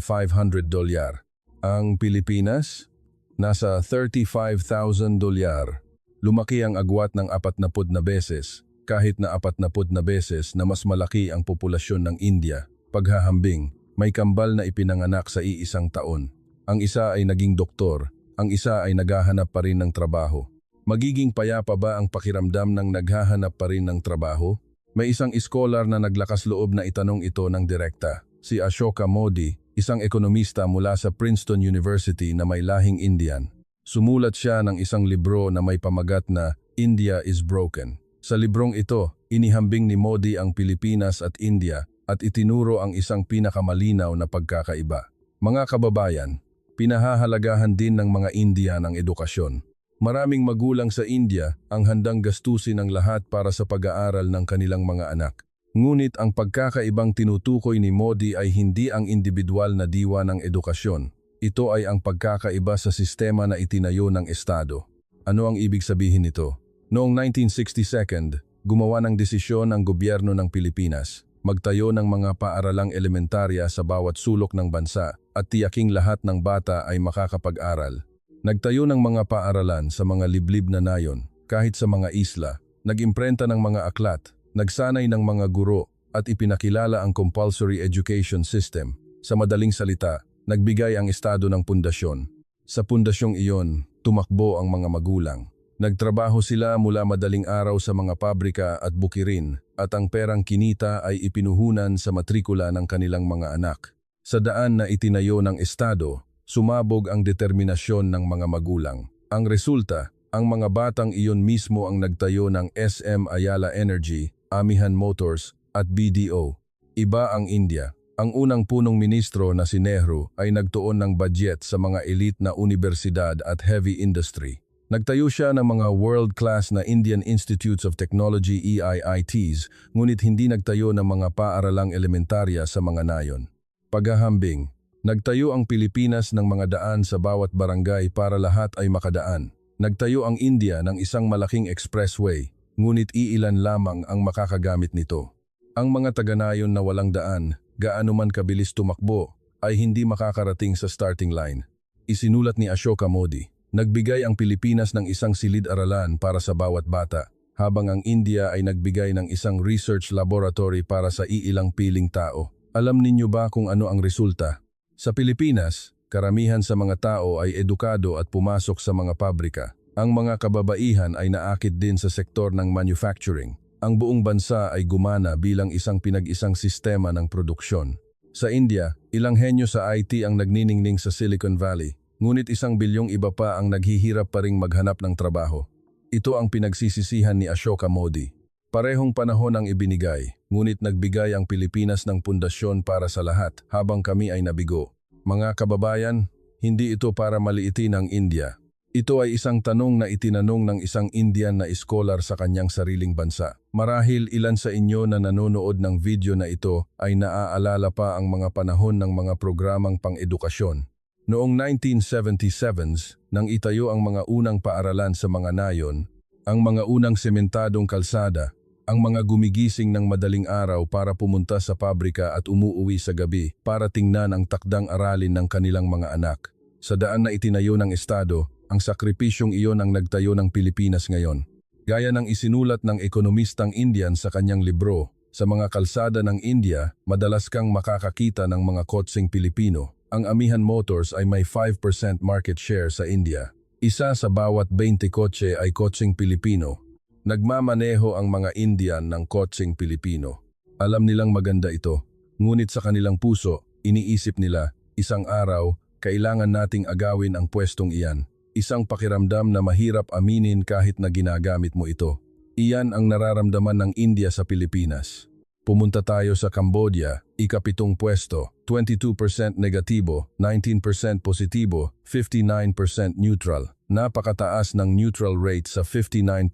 Ang Pilipinas, nasa $35,000. Lumaki ang agwat ng 40 na beses, kahit na 40 na beses na mas malaki ang populasyon ng India. Paghahambing, may kambal na ipinanganak sa iisang taon. Ang isa ay naging doktor, ang isa ay naghahanap pa rin ng trabaho. Magiging payapa ba ang pakiramdam ng naghahanap pa rin ng trabaho? May isang iskolar na naglakas loob na itanong ito ng direkta. Si Ashoka Modi, isang ekonomista mula sa Princeton University na may lahing Indian. Sumulat siya ng isang libro na may pamagat na India is Broken. Sa librong ito, inihambing ni Modi ang Pilipinas at India at itinuro ang isang pinakamalinaw na pagkakaiba. Mga kababayan, pinahahalagahan din ng mga Indian ang edukasyon. Maraming magulang sa India ang handang gastusin ang lahat para sa pag-aaral ng kanilang mga anak. Ngunit ang pagkakaibang tinutukoy ni Modi ay hindi ang individual na diwa ng edukasyon. Ito ay ang pagkakaiba sa sistema na itinayo ng Estado. Ano ang ibig sabihin nito? Noong 1962, gumawa ng desisyon ang gobyerno ng Pilipinas, magtayo ng mga paaralang elementarya sa bawat sulok ng bansa at tiyaking lahat ng bata ay makakapag-aral. Nagtayo ng mga paaralan sa mga liblib na nayon, kahit sa mga isla, nag-imprenta ng mga aklat, nagsanay ng mga guro at ipinakilala ang compulsory education system. Sa madaling salita, nagbigay ang estado ng pundasyon. Sa pundasyong iyon, tumakbo ang mga magulang. Nagtrabaho sila mula madaling araw sa mga pabrika at bukirin at ang perang kinita ay ipinuhunan sa matrikula ng kanilang mga anak. Sa daan na itinayo ng estado, sumabog ang determinasyon ng mga magulang. Ang resulta, ang mga batang iyon mismo ang nagtayo ng SM Ayala Energy Amihan Motors at BDO. Iba ang India. Ang unang punong ministro na si Nehru ay nagtuon ng budget sa mga elite na universidad at heavy industry. Nagtayo siya ng mga world-class na Indian Institutes of Technology EIITs, ngunit hindi nagtayo ng mga paaralang elementarya sa mga nayon. Paghahambing, nagtayo ang Pilipinas ng mga daan sa bawat barangay para lahat ay makadaan. Nagtayo ang India ng isang malaking expressway, ngunit iilan lamang ang makakagamit nito. Ang mga taga-nayon na walang daan, gaano man kabilis tumakbo, ay hindi makakarating sa starting line. Isinulat ni Ashoka Modi, nagbigay ang Pilipinas ng isang silid-aralan para sa bawat bata, habang ang India ay nagbigay ng isang research laboratory para sa iilang piling tao. Alam ninyo ba kung ano ang resulta? Sa Pilipinas, karamihan sa mga tao ay edukado at pumasok sa mga pabrika. Ang mga kababaihan ay naakit din sa sektor ng manufacturing. Ang buong bansa ay gumana bilang isang pinag-isang sistema ng produksyon. Sa India, ilang henyo sa IT ang nagniningning sa Silicon Valley, ngunit 1 bilyong iba pa ang naghihirap pa ring maghanap ng trabaho. Ito ang pinagsisisihan ni Ashoka Modi. Parehong panahon ang ibinigay, ngunit nagbigay ang Pilipinas ng pundasyon para sa lahat habang kami ay nabigo. Mga kababayan, hindi ito para maliitin ang India. Ito ay isang tanong na itinanong ng isang Indian na iskolar sa kanyang sariling bansa. Marahil ilan sa inyo na nanonood ng video na ito ay naaalala pa ang mga panahon ng mga programang pang-edukasyon. Noong 1977s, nang itayo ang mga unang paaralan sa mga nayon, ang mga unang sementadong kalsada, ang mga gumigising ng madaling araw para pumunta sa pabrika at umuuwi sa gabi para tingnan ang takdang aralin ng kanilang mga anak. Sa daan na itinayo ng Estado, ang sakripisyong iyon ang nagtayo ng Pilipinas ngayon. Gaya ng isinulat ng ekonomistang Indian sa kanyang libro, sa mga kalsada ng India, madalas kang makakakita ng mga kotseng Pilipino. Ang Amihan Motors ay may 5% market share sa India. Isa sa bawat 20 kotse ay kotseng Pilipino. Nagmamaneho ang mga Indian ng kotseng Pilipino. Alam nilang maganda ito, ngunit sa kanilang puso, iniisip nila, isang araw, kailangan nating agawin ang pwestong iyan. Isang pakiramdam na mahirap aminin kahit na ginagamit mo ito. Iyan ang nararamdaman ng India sa Pilipinas. Pumunta tayo sa Cambodia, ika-7 pwesto, 22% negatibo, 19% positibo, 59% neutral. Napakataas ng neutral rate sa 59%,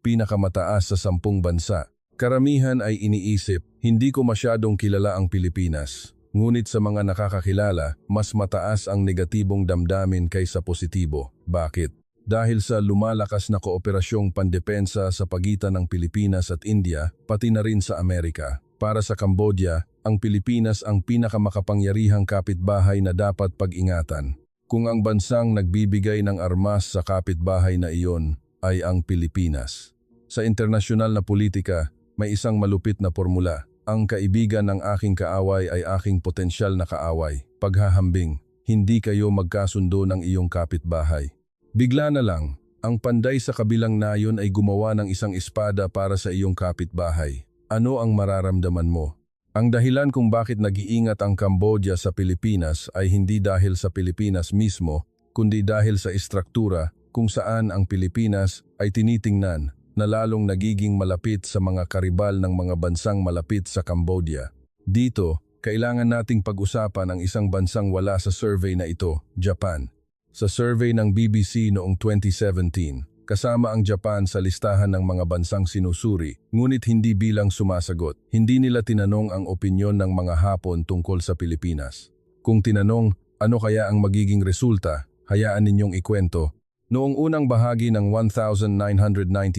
pinakamataas sa 10 bansa. Karamihan ay iniisip, hindi ko masyadong kilala ang Pilipinas. Ngunit sa mga nakakakilala, mas mataas ang negatibong damdamin kaysa positibo. Bakit? Dahil sa lumalakas na kooperasyong pandepensa sa pagitan ng Pilipinas at India, pati na rin sa Amerika. Para sa Cambodia, ang Pilipinas ang pinakamakapangyarihang kapitbahay na dapat pag-ingatan. Kung ang bansang nagbibigay ng armas sa kapitbahay na iyon ay ang Pilipinas. Sa internasyonal na politika, may isang malupit na formula. Ang kaibigan ng aking kaaway ay aking potensyal na kaaway. Paghahambing, hindi kayo magkasundo ng iyong kapitbahay. Bigla na lang, ang panday sa kabilang nayon ay gumawa ng isang espada para sa iyong kapitbahay. Ano ang mararamdaman mo? Ang dahilan kung bakit nag-iingat ang Cambodia sa Pilipinas ay hindi dahil sa Pilipinas mismo, kundi dahil sa istruktura kung saan ang Pilipinas ay tinitingnan na lalong nagiging malapit sa mga karibal ng mga bansang malapit sa Cambodia. Dito, kailangan nating pag-usapan ang isang bansang wala sa survey na ito, Japan. Sa survey ng BBC noong 2017, kasama ang Japan sa listahan ng mga bansang sinusuri, ngunit hindi bilang sumasagot. Hindi nila tinanong ang opinyon ng mga Hapon tungkol sa Pilipinas. Kung tinanong, ano kaya ang magiging resulta, hayaan ninyong ikwento. Noong unang bahagi ng 1990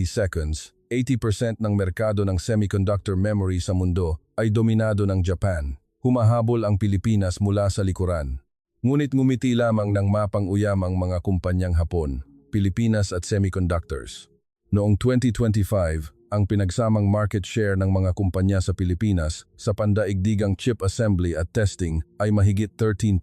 seconds, 80% ng merkado ng semiconductor memory sa mundo ay dominado ng Japan. Humahabol ang Pilipinas mula sa likuran. Ngunit ngumiti lamang ng mapang-uyamang mga kumpanyang Hapon, Pilipinas at semiconductors. Noong 2025, ang pinagsamang market share ng mga kumpanya sa Pilipinas sa pandaigdigang chip assembly at testing ay mahigit 13%.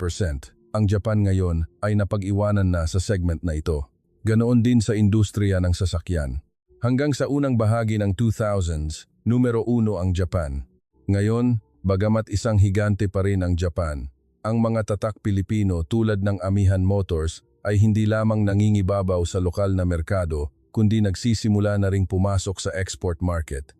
Ang Japan ngayon ay napag-iwanan na sa segment na ito. Ganoon din sa industriya ng sasakyan. Hanggang sa unang bahagi ng 2000s, numero 1 ang Japan. Ngayon, bagamat isang higante pa rin ang Japan, ang mga tatak Pilipino tulad ng Amihan Motors ay hindi lamang nangingibabaw sa lokal na merkado, kundi nagsisimula na ring pumasok sa export market.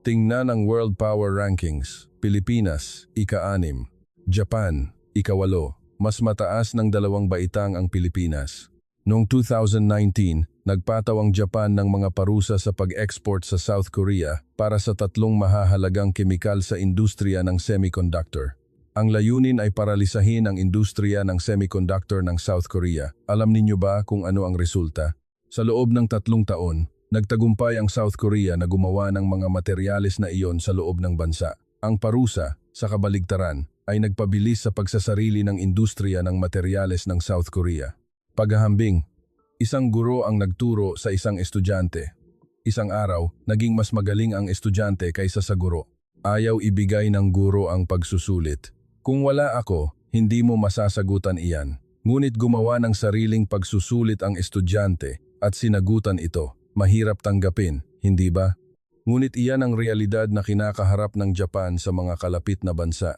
Tingnan ang World Power Rankings. Pilipinas, ika-6. Japan, ika-8. Mas mataas ng 2 baitang ang Pilipinas. Noong 2019, nagpataw ang Japan ng mga parusa sa pag-export sa South Korea para sa 3 mahahalagang kemikal sa industriya ng semiconductor. Ang layunin ay paralisahin ang industriya ng semiconductor ng South Korea. Alam ninyo ba kung ano ang resulta? Sa loob ng 3 taon, nagtagumpay ang South Korea na gumawa ng mga materyales na iyon sa loob ng bansa. Ang parusa, sa kabaligtaran, ay nagpabilis sa pagsasarili ng industriya ng materyales ng South Korea. Paghahambing, isang guro ang nagturo sa isang estudyante. Isang araw, naging mas magaling ang estudyante kaysa sa guro. Ayaw ibigay ng guro ang pagsusulit. Kung wala ako, hindi mo masasagutan iyan. Ngunit gumawa ng sariling pagsusulit ang estudyante at sinagutan ito. Mahirap tanggapin, hindi ba? Ngunit iyan ang realidad na kinakaharap ng Japan sa mga kalapit na bansa.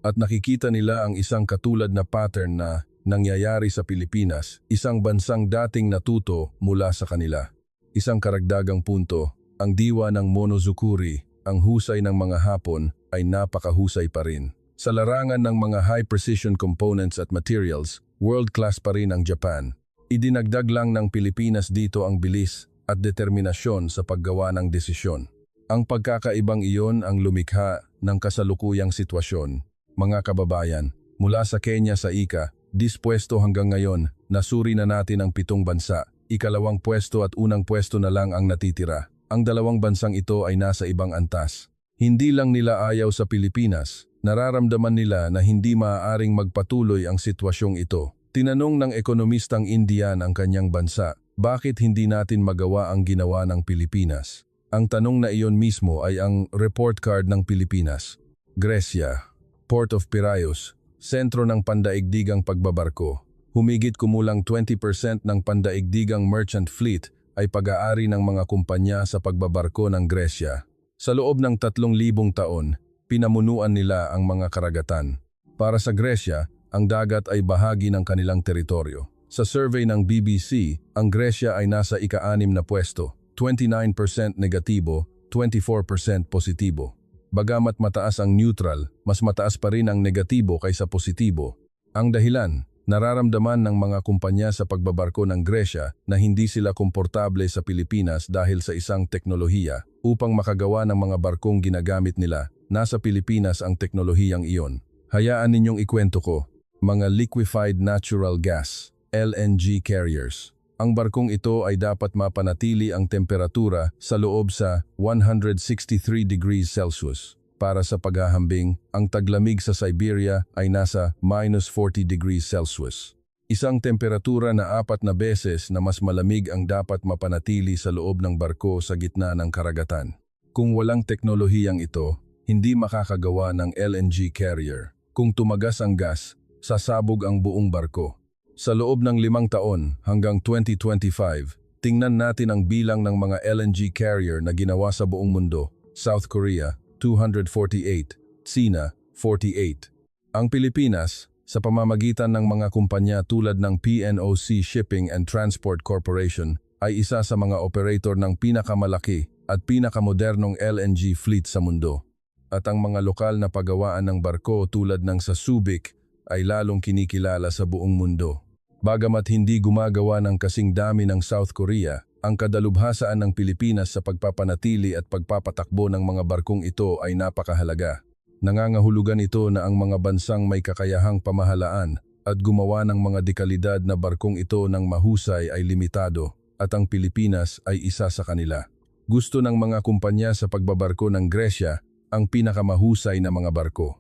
At nakikita nila ang isang katulad na pattern na nangyayari sa Pilipinas, isang bansang dating natuto mula sa kanila. Isang karagdagang punto, ang diwa ng Monozukuri, ang husay ng mga Hapon ay napakahusay pa rin. Sa larangan ng mga high-precision components at materials, world-class pa rin ang Japan. Idinagdag lang ng Pilipinas dito ang bilis at determinasyon sa paggawa ng desisyon. Ang pagkakaibang iyon ang lumikha ng kasalukuyang sitwasyon. Mga kababayan, mula sa Kenya sa ika, 10 pwesto hanggang ngayon, nasuri na natin ang 7 bansa. 2 pwesto at 1 pwesto na lang ang natitira. Ang 2 bansang ito ay nasa ibang antas. Hindi lang nila ayaw sa Pilipinas, nararamdaman nila na hindi maaaring magpatuloy ang sitwasyong ito. Tinanong ng ekonomistang Indian ang kanyang bansa, bakit hindi natin magawa ang ginawa ng Pilipinas? Ang tanong na iyon mismo ay ang report card ng Pilipinas. Gresya, Port of Piraeus, sentro ng pandaigdigang pagbabarko. Humigit kumulang 20% ng pandaigdigang merchant fleet ay pag-aari ng mga kumpanya sa pagbabarko ng Gresya. Sa loob ng 3,000 taon, pinamunuan nila ang mga karagatan. Para sa Gresya, ang dagat ay bahagi ng kanilang teritoryo. Sa survey ng BBC, ang Gresya ay nasa ika-6 na pwesto, 29% negatibo, 24% positibo. Bagamat mataas ang neutral, mas mataas pa rin ang negatibo kaysa positibo. Ang dahilan, nararamdaman ng mga kumpanya sa pagbabarko ng Gresya na hindi sila komportable sa Pilipinas dahil sa isang teknolohiya. Upang makagawa ng mga barkong ginagamit nila, nasa Pilipinas ang teknolohiyang iyon. Hayaan ninyong ikwento ko, mga liquefied natural gas, LNG carriers. Ang barkong ito ay dapat mapanatili ang temperatura sa loob sa 163 degrees Celsius. Para sa paghahambing, ang taglamig sa Siberia ay nasa -40 degrees Celsius. Isang temperatura na 4 na beses na mas malamig ang dapat mapanatili sa loob ng barko sa gitna ng karagatan. Kung walang teknolohiyang ito, hindi makakagawa ng LNG carrier. Kung tumagas ang gas, sasabog ang buong barko. Sa loob ng 5 taon hanggang 2025, tingnan natin ang bilang ng mga LNG carrier na ginawa sa buong mundo. South Korea, 248, China, 48. Ang Pilipinas, sa pamamagitan ng mga kumpanya tulad ng PNOC Shipping and Transport Corporation, ay isa sa mga operator ng pinakamalaki at pinakamodernong LNG fleet sa mundo. At ang mga lokal na paggawaan ng barko tulad ng sa Subic ay lalong kinikilala sa buong mundo. Bagamat hindi gumagawa ng kasing dami ng South Korea, ang kadalubhasaan ng Pilipinas sa pagpapanatili at pagpapatakbo ng mga barkong ito ay napakahalaga. Nangangahulugan ito na ang mga bansang may kakayahang pamahalaan at gumawa ng mga dekalidad na barkong ito ng mahusay ay limitado at ang Pilipinas ay isa sa kanila. Gusto ng mga kumpanya sa pagbabarko ng Gresya ang pinakamahusay na mga barko.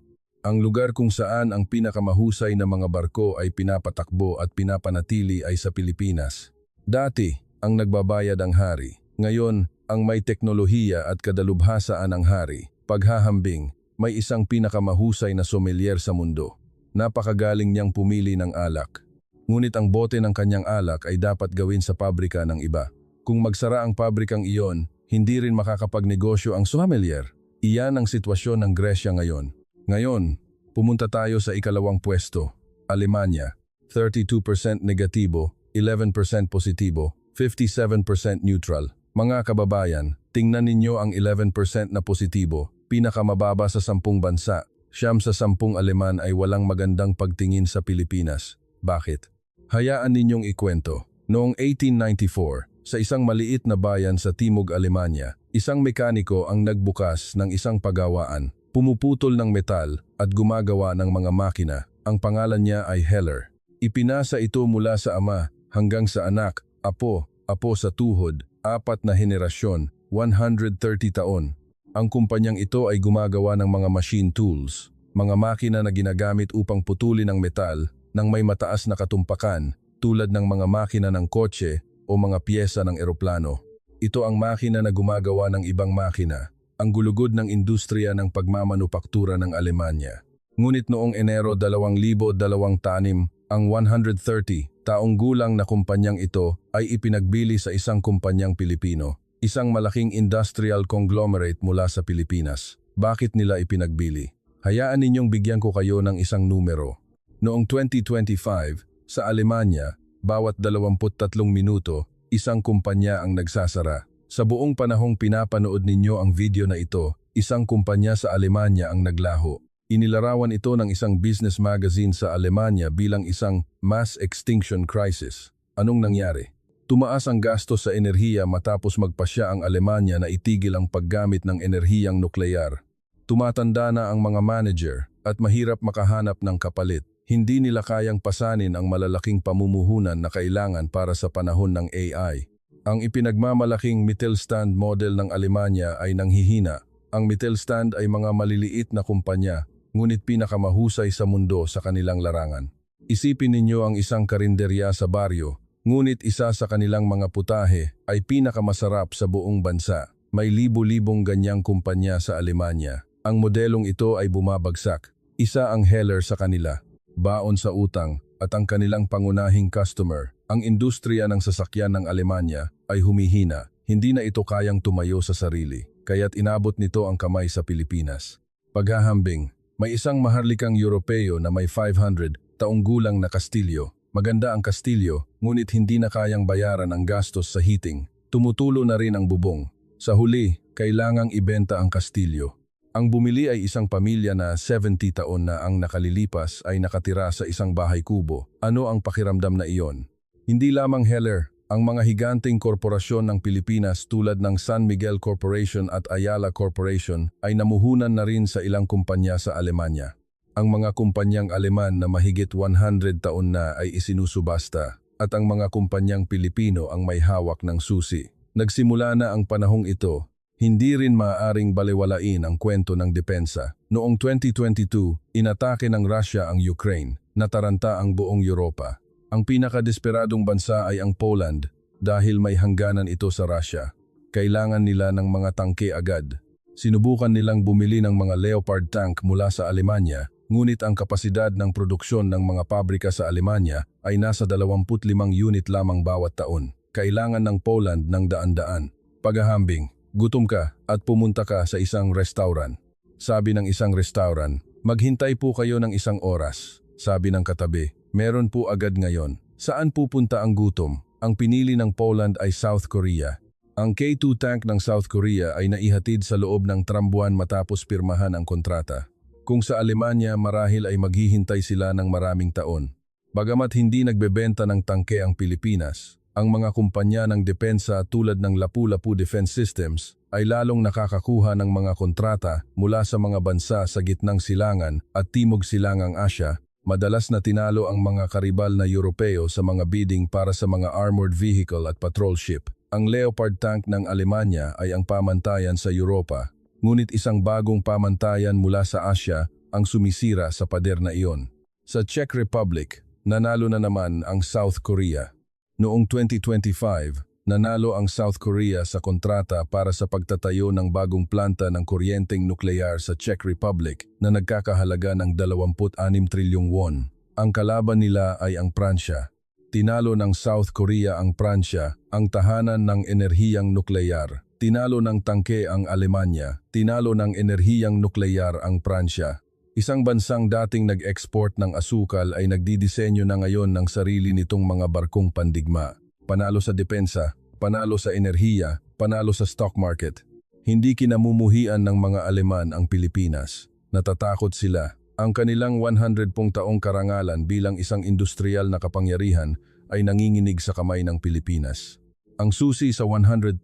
Ang lugar kung saan ang pinakamahusay na mga barko ay pinapatakbo at pinapanatili ay sa Pilipinas. Dati, ang nagbabayad ang hari. Ngayon, ang may teknolohiya at kadalubhasaan ang hari. Paghahambing, may isang pinakamahusay na sommelier sa mundo. Napakagaling niyang pumili ng alak. Ngunit ang bote ng kanyang alak ay dapat gawin sa pabrika ng iba. Kung magsara ang pabrikang iyon, hindi rin makakapagnegosyo ang sommelier. Iyan ang sitwasyon ng Gresya ngayon. Ngayon, pumunta tayo sa ika-2 pwesto, Alemanya, 32% negatibo, 11% positibo, 57% neutral. Mga kababayan, Tingnan ninyo ang 11% na positibo, pinakamababa sa 10 bansa. 9 sa 10 Aleman ay walang magandang pagtingin sa Pilipinas. Bakit? Hayaan ninyong ikwento. Noong 1894, sa isang maliit na bayan sa Timog Alemanya, isang mekaniko ang nagbukas ng isang pagawaan, pumuputol ng metal at gumagawa ng mga makina. Ang pangalan niya ay Heller. Ipinasa ito mula sa ama hanggang sa anak, apo sa tuhod, 4 na henerasyon, 130 taon. Ang kumpanyang ito ay gumagawa ng mga machine tools, mga makina na ginagamit upang putulin ang metal ng may mataas na katumpakan tulad ng mga makina ng kotse o mga piyesa ng eroplano. Ito ang makina na gumagawa ng ibang makina, ang gulugod ng industriya ng pagmamanupaktura ng Alemanya. Ngunit noong Enero 2026, ang 130 taong gulang na kumpanyang ito ay ipinagbili sa isang kumpanyang Pilipino, isang malaking industrial conglomerate mula sa Pilipinas. Bakit nila ipinagbili? Hayaan ninyong bigyan ko kayo ng isang numero. Noong 2025, sa Alemanya, bawat 23 minuto, isang kumpanya ang nagsasara. Sa buong panahong pinapanood ninyo ang video na ito, isang kumpanya sa Alemanya ang naglaho. Inilarawan ito ng isang business magazine sa Alemanya bilang isang mass extinction crisis. Anong nangyari? Tumaas ang gastos sa enerhiya matapos magpasya ang Alemanya na itigil ang paggamit ng enerhiyang nuklear. Tumatanda na ang mga manager at mahirap makahanap ng kapalit. Hindi nila kayang pasanin ang malalaking pamumuhunan na kailangan para sa panahon ng AI. Ang ipinagmamalaking Mittelstand model ng Alemanya ay nanghihina. Ang Mittelstand ay mga maliliit na kumpanya, ngunit pinakamahusay sa mundo sa kanilang larangan. Isipin ninyo ang isang karinderya sa baryo, ngunit isa sa kanilang mga putahe ay pinakamasarap sa buong bansa. May libo-libong ganyang kumpanya sa Alemanya. Ang modelong ito ay bumabagsak. Isa ang Heller sa kanila, baon sa utang, at ang kanilang pangunahing customer. Ang industriya ng sasakyan ng Alemanya ay humihina. Hindi na ito kayang tumayo sa sarili, kaya't inabot nito ang kamay sa Pilipinas. Paghahambing, may isang maharlikang Europeo na may 500 taong gulang na kastilyo. Maganda ang kastilyo, ngunit hindi na kayang bayaran ang gastos sa heating. Tumutulo na rin ang bubong. Sa huli, kailangang ibenta ang kastilyo. Ang bumili ay isang pamilya na 70 taon na ang nakalilipas ay nakatira sa isang bahay kubo. Ano ang pakiramdam na iyon? Hindi lamang Heller, ang mga higanteng korporasyon ng Pilipinas tulad ng San Miguel Corporation at Ayala Corporation ay namuhunan na rin sa ilang kumpanya sa Alemanya. Ang mga kumpanyang Aleman na mahigit 100 taon na ay isinusubasta at ang mga kumpanyang Pilipino ang may hawak ng susi. Nagsimula na ang panahong ito. Hindi rin maaaring balewalain ang kwento ng depensa. Noong 2022, inatake ng Russia ang Ukraine, nataranta ang buong Europa. Ang pinakadesperadong bansa ay ang Poland dahil may hangganan ito sa Russia. Kailangan nila ng mga tangke agad. Sinubukan nilang bumili ng mga Leopard tank mula sa Alemanya, ngunit ang kapasidad ng produksyon ng mga pabrika sa Alemanya ay nasa 25 unit lamang bawat taon. Kailangan ng Poland ng daan-daan. Paghahambing, gutom ka at pumunta ka sa isang restaurant. Sabi ng isang restaurant, maghintay po kayo ng 1 oras. Sabi ng katabi, meron po agad ngayon. Saan pupunta ang gutom? Ang pinili ng Poland ay South Korea. Ang K2 tank ng South Korea ay naihatid sa loob ng trambuan matapos pirmahan ang kontrata. Kung sa Alemanya marahil ay maghihintay sila ng maraming taon. Bagamat hindi nagbebenta ng tangke ang Pilipinas, ang mga kumpanya ng depensa tulad ng Lapu-Lapu Defense Systems ay lalong nakakakuha ng mga kontrata mula sa mga bansa sa gitnang silangan at timog silangang Asya. Madalas na tinalo ang mga karibal na Europeo sa mga bidding para sa mga armored vehicle at patrol ship. Ang Leopard tank ng Alemanya ay ang pamantayan sa Europa, ngunit isang bagong pamantayan mula sa Asya ang sumisira sa pader na iyon. Sa Czech Republic, nanalo na naman ang South Korea. Noong 2025, nanalo ang South Korea sa kontrata para sa pagtatayo ng bagong planta ng kuryenteng nuklear sa Czech Republic na nagkakahalaga ng 26 trilyong won. Ang kalaban nila ay ang Pransya. Tinalo ng South Korea ang Pransya, ang tahanan ng enerhiyang nuklear. Tinalo ng tangke ang Alemanya. Tinalo ng enerhiyang nuklear ang Pransya. Isang bansang dating nag-export ng asukal ay nagdidisenyo na ngayon ng sarili nitong mga barkong pandigma. Panalo sa depensa, panalo sa enerhiya, panalo sa stock market. Hindi kinamumuhian ng mga Aleman ang Pilipinas. Natatakot sila. Ang kanilang 100 taong karangalan bilang isang industrial na kapangyarihan ay nanginginig sa kamay ng Pilipinas. Ang susi sa 130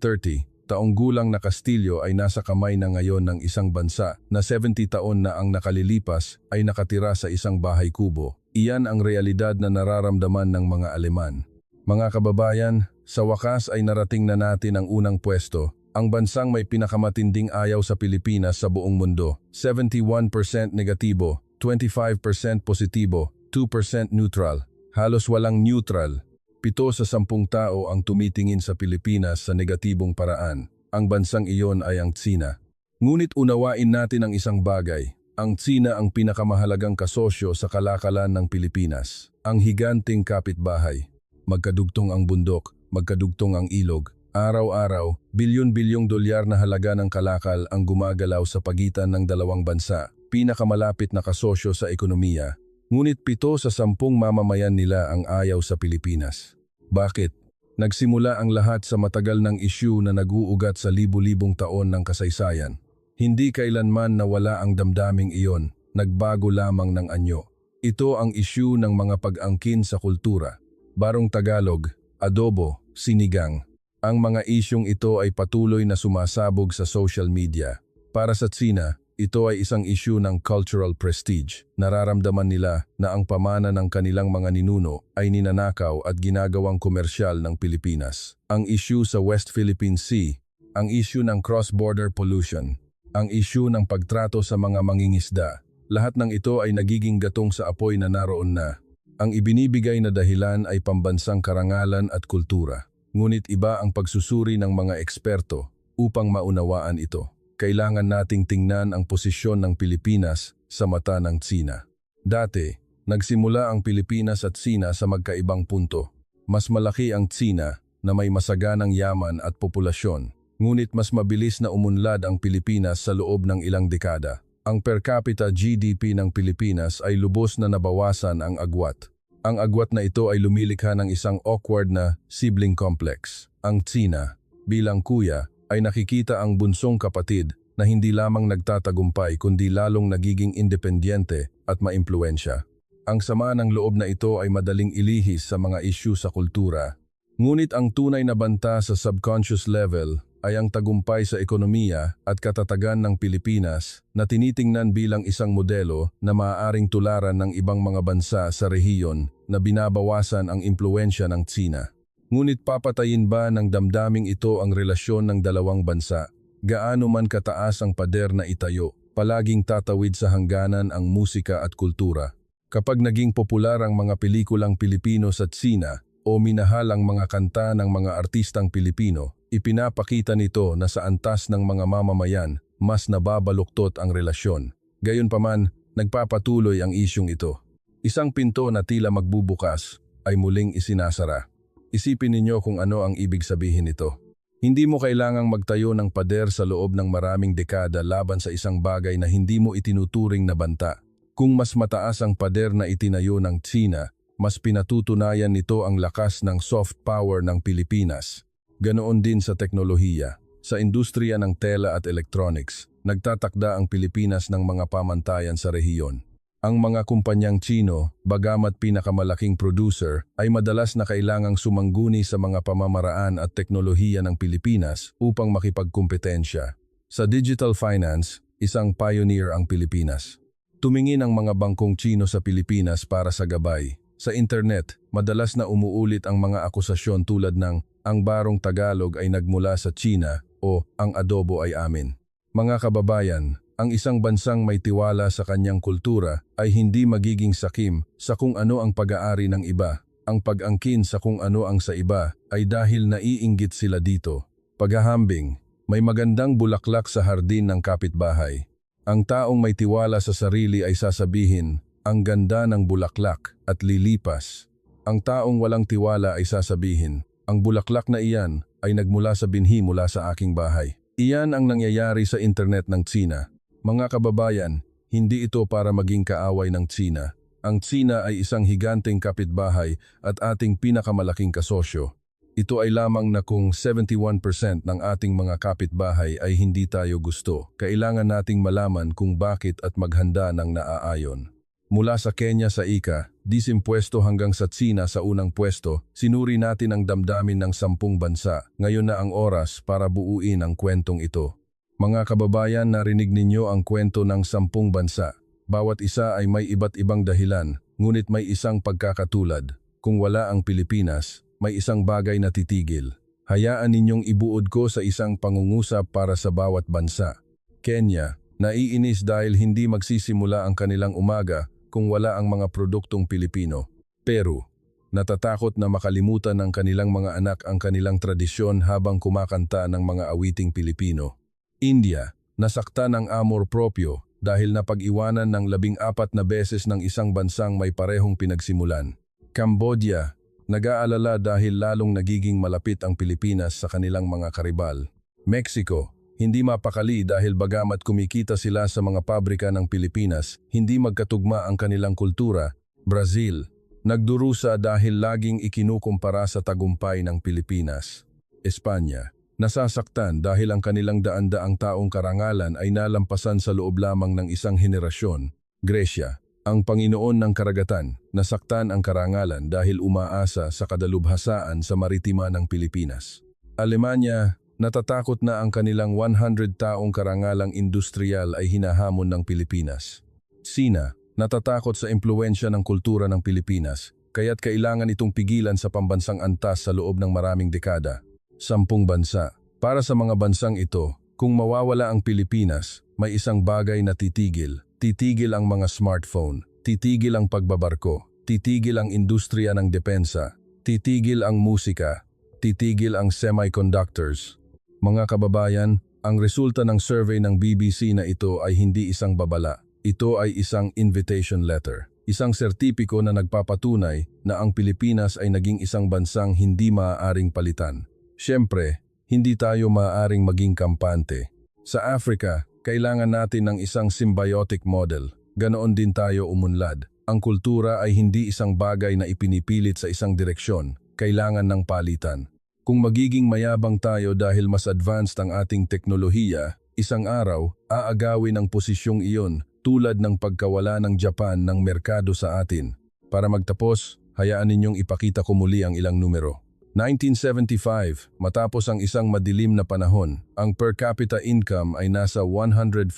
taong gulang na Kastilyo ay nasa kamay na ngayon ng isang bansa na 70 taon na ang nakalilipas ay nakatira sa isang bahay kubo. Iyan ang realidad na nararamdaman ng mga Aleman. Mga kababayan, sa wakas ay narating na natin ang unang pwesto. Ang bansang may pinakamatinding ayaw sa Pilipinas sa buong mundo. 71% negatibo, 25% positibo, 2% neutral. Halos walang neutral. 7 sa 10 tao ang tumitingin sa Pilipinas sa negatibong paraan. Ang bansang iyon ay ang Tsina. Ngunit unawain natin ang isang bagay. Ang Tsina ang pinakamahalagang kasosyo sa kalakalan ng Pilipinas. Ang higanting kapitbahay. Magkadugtong ang bundok, magkadugtong ang ilog. Araw-araw, bilyon-bilyong dolyar na halaga ng kalakal ang gumagalaw sa pagitan ng dalawang bansa, pinakamalapit na kasosyo sa ekonomiya. Ngunit 7 sa 10 mamamayan nila ang ayaw sa Pilipinas. Bakit? Nagsimula ang lahat sa matagal ng isyu na nag-uugat sa libu-libong taon ng kasaysayan. Hindi kailanman nawala ang damdaming iyon, nagbago lamang ng anyo. Ito ang isyu ng mga pag-angkin sa kultura. Barong Tagalog, adobo, sinigang. Ang mga isyong ito ay patuloy na sumasabog sa social media. Para sa Tsina, ito ay isang isyu ng cultural prestige. Nararamdaman nila na ang pamana ng kanilang mga ninuno ay ninanakaw at ginagawang komersyal ng Pilipinas. Ang isyu sa West Philippine Sea, ang isyu ng cross-border pollution, ang isyu ng pagtrato sa mga mangingisda, lahat ng ito ay nagiging gatong sa apoy na naroon na. Ang ibinibigay na dahilan ay pambansang karangalan at kultura. Ngunit iba ang pagsusuri ng mga eksperto upang maunawaan ito. Kailangan nating tingnan ang posisyon ng Pilipinas sa mata ng Tsina. Dati, nagsimula ang Pilipinas at Tsina sa magkaibang punto. Mas malaki ang Tsina na may masaganang yaman at populasyon, ngunit mas mabilis na umunlad ang Pilipinas sa loob ng ilang dekada. Ang per capita GDP ng Pilipinas ay lubos na nabawasan ang agwat. Ang agwat na ito ay lumilikha ng isang awkward na sibling complex. Ang Tsina, bilang kuya, ay nakikita ang bunsong kapatid na hindi lamang nagtatagumpay kundi lalong nagiging independyente at maimpluwensya. Ang sama ng loob na ito ay madaling ilihis sa mga isyu sa kultura. Ngunit ang tunay na banta sa subconscious level ay ang tagumpay sa ekonomiya at katatagan ng Pilipinas na tinitingnan bilang isang modelo na maaaring tularan ng ibang mga bansa sa rehiyon na binabawasan ang impluwensya ng Tsina. Ngunit papatayin ba ng damdaming ito ang relasyon ng dalawang bansa? Gaano man kataas ang pader na itayo, palaging tatawid sa hangganan ang musika at kultura. Kapag naging popular ang mga pelikulang Pilipino sa Tsina o minahal ang mga kanta ng mga artistang Pilipino, ipinapakita nito na sa antas ng mga mamamayan, mas nababaluktot ang relasyon. Gayunpaman, nagpapatuloy ang isyong ito. Isang pinto na tila magbubukas ay muling isinasara. Isipin ninyo kung ano ang ibig sabihin nito. Hindi mo kailangang magtayo ng pader sa loob ng maraming dekada laban sa isang bagay na hindi mo itinuturing na banta. Kung mas mataas ang pader na itinayo ng Tsina, mas pinatutunayan nito ang lakas ng soft power ng Pilipinas. Ganoon din sa teknolohiya. Sa industriya ng tela at electronics, nagtatakda ang Pilipinas ng mga pamantayan sa rehiyon. Ang mga kumpanyang Tsino, bagamat pinakamalaking producer, ay madalas na kailangang sumangguni sa mga pamamaraan at teknolohiya ng Pilipinas upang makipagkumpetensya. Sa digital finance, isang pioneer ang Pilipinas. Tumingin ang mga bangkong Tsino sa Pilipinas para sa gabay. Sa internet, madalas na umuulit ang mga akusasyon tulad ng ang barong Tagalog ay nagmula sa Tsina o ang adobo ay amin. Mga kababayan, ang isang bansang may tiwala sa kanyang kultura ay hindi magiging sakim sa kung ano ang pag-aari ng iba. Ang pag-angkin sa kung ano ang sa iba ay dahil naiinggit sila dito. Paghahambing, may magandang bulaklak sa hardin ng kapitbahay. Ang taong may tiwala sa sarili ay sasabihin, ang ganda ng bulaklak at lilipas. Ang taong walang tiwala ay sasabihin, ang bulaklak na iyan ay nagmula sa binhi mula sa aking bahay. Iyan ang nangyayari sa internet ng Tsina. Mga kababayan, hindi ito para maging kaaway ng Tsina. Ang Tsina ay isang higanteng kapitbahay at ating pinakamalaking kasosyo. Ito ay lamang na kung 71% ng ating mga kapitbahay ay hindi tayo gusto. Kailangan nating malaman kung bakit at maghanda ng naaayon. Mula sa Kenya sa ika, 10 pwesto hanggang sa Tsina sa unang pwesto, sinuri natin ang damdamin ng 10 bansa. Ngayon na ang oras para buuin ang kwentong ito. Mga kababayan, narinig ninyo ang kwento ng 10 bansa. Bawat isa ay may iba't ibang dahilan, ngunit may isang pagkakatulad. Kung wala ang Pilipinas, may isang bagay na titigil. Hayaan ninyong ibuod ko sa isang pangungusap para sa bawat bansa. Kenya, naiinis dahil hindi magsisimula ang kanilang umaga kung wala ang mga produktong Pilipino. Peru, natatakot na makalimutan ng kanilang mga anak ang kanilang tradisyon habang kumakanta ng mga awiting Pilipino. India, nasaktan ng amor proprio dahil napag-iwanan ng 14 na beses ng isang bansang may parehong pinagsimulan. Cambodia, nag-aalala dahil lalong nagiging malapit ang Pilipinas sa kanilang mga karibal. Mexico, hindi mapakali dahil bagamat kumikita sila sa mga pabrika ng Pilipinas, hindi magkatugma ang kanilang kultura. Brazil, nagdurusa dahil laging ikinukumpara sa tagumpay ng Pilipinas. Espanya, nasasaktan dahil ang kanilang daan-daang taong karangalan ay nalampasan sa loob lamang ng isang henerasyon. Gresya, ang Panginoon ng Karagatan, nasaktan ang karangalan dahil umaasa sa kadalubhasaan sa maritima ng Pilipinas. Alemanya, natatakot na ang kanilang 100 taong karangalang industrial ay hinahamon ng Pilipinas. Sina, natatakot sa impluensya ng kultura ng Pilipinas, kaya't kailangan itong pigilan sa pambansang antas sa loob ng maraming dekada. 10 bansa. Para sa mga bansang ito, kung mawawala ang Pilipinas, may isang bagay na titigil. Titigil ang mga smartphone, titigil ang pagbabarko, titigil ang industriya ng depensa, titigil ang musika, titigil ang semiconductors. Mga kababayan, ang resulta ng survey ng BBC na ito ay hindi isang babala. Ito ay isang invitation letter. Isang sertipiko na nagpapatunay na ang Pilipinas ay naging isang bansang hindi maaaring palitan. Siyempre, hindi tayo maaaring maging kampante. Sa Africa, kailangan natin ng isang symbiotic model. Ganoon din tayo umunlad. Ang kultura ay hindi isang bagay na ipinipilit sa isang direksyon. Kailangan ng palitan. Kung magiging mayabang tayo dahil mas advanced ang ating teknolohiya, isang araw, aagawin ang posisyong iyon tulad ng pagkawala ng Japan ng merkado sa atin. Para magtapos, hayaan ninyong ipakita ko muli ang ilang numero. 1975, matapos ang isang madilim na panahon, ang per capita income ay nasa $150,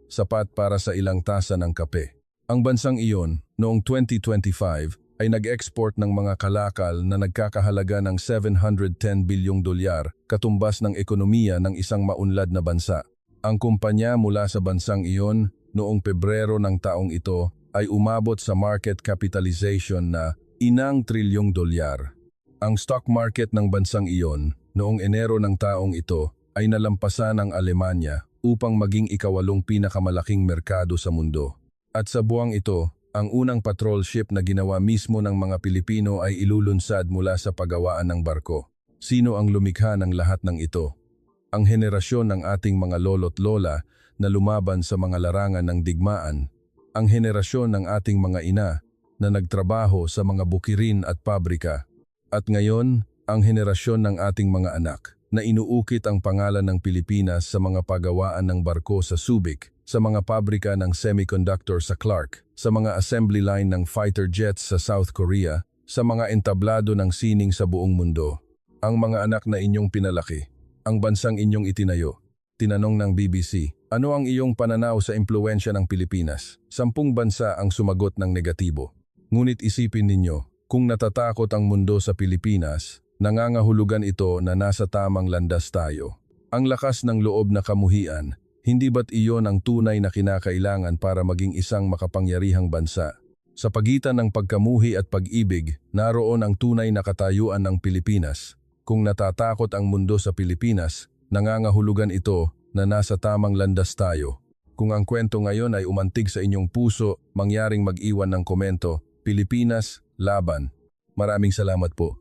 sapat para sa ilang tasa ng kape. Ang bansang iyon, noong 2025, ay nag-export ng mga kalakal na nagkakahalaga ng $710 bilyong, katumbas ng ekonomiya ng isang maunlad na bansa. Ang kumpanya mula sa bansang iyon, noong Pebrero ng taong ito, ay umabot sa market capitalization na $1 trilyong. Ang stock market ng bansang iyon, noong Enero ng taong ito, ay nalampasan ang Alemanya upang maging ika-8 pinakamalaking merkado sa mundo. At sa buwang ito, ang unang patrol ship na ginawa mismo ng mga Pilipino ay ilulunsad mula sa paggawaan ng barko. Sino ang lumikha ng lahat ng ito? Ang henerasyon ng ating mga lolo't lola na lumaban sa mga larangan ng digmaan. Ang henerasyon ng ating mga ina na nagtrabaho sa mga bukirin at pabrika. At ngayon, ang henerasyon ng ating mga anak na inuukit ang pangalan ng Pilipinas sa mga pagawaan ng barko sa Subic, sa mga pabrika ng semiconductor sa Clark, sa mga assembly line ng fighter jets sa South Korea, sa mga entablado ng sining sa buong mundo. Ang mga anak na inyong pinalaki, ang bansang inyong itinayo. Tinanong ng BBC, ano ang iyong pananaw sa impluensya ng Pilipinas? 10 bansa ang sumagot ng negatibo. Ngunit isipin ninyo, kung natatakot ang mundo sa Pilipinas, nangangahulugan ito na nasa tamang landas tayo. Ang lakas ng loob na kamuhian, hindi ba't iyon ang tunay na kinakailangan para maging isang makapangyarihang bansa? Sa pagitan ng pagkamuhi at pag-ibig, naroon ang tunay na katayuan ng Pilipinas. Kung natatakot ang mundo sa Pilipinas, nangangahulugan ito na nasa tamang landas tayo. Kung ang kwento ngayon ay umantig sa inyong puso, mangyaring mag-iwan ng komento, Pilipinas, laban. Maraming salamat po.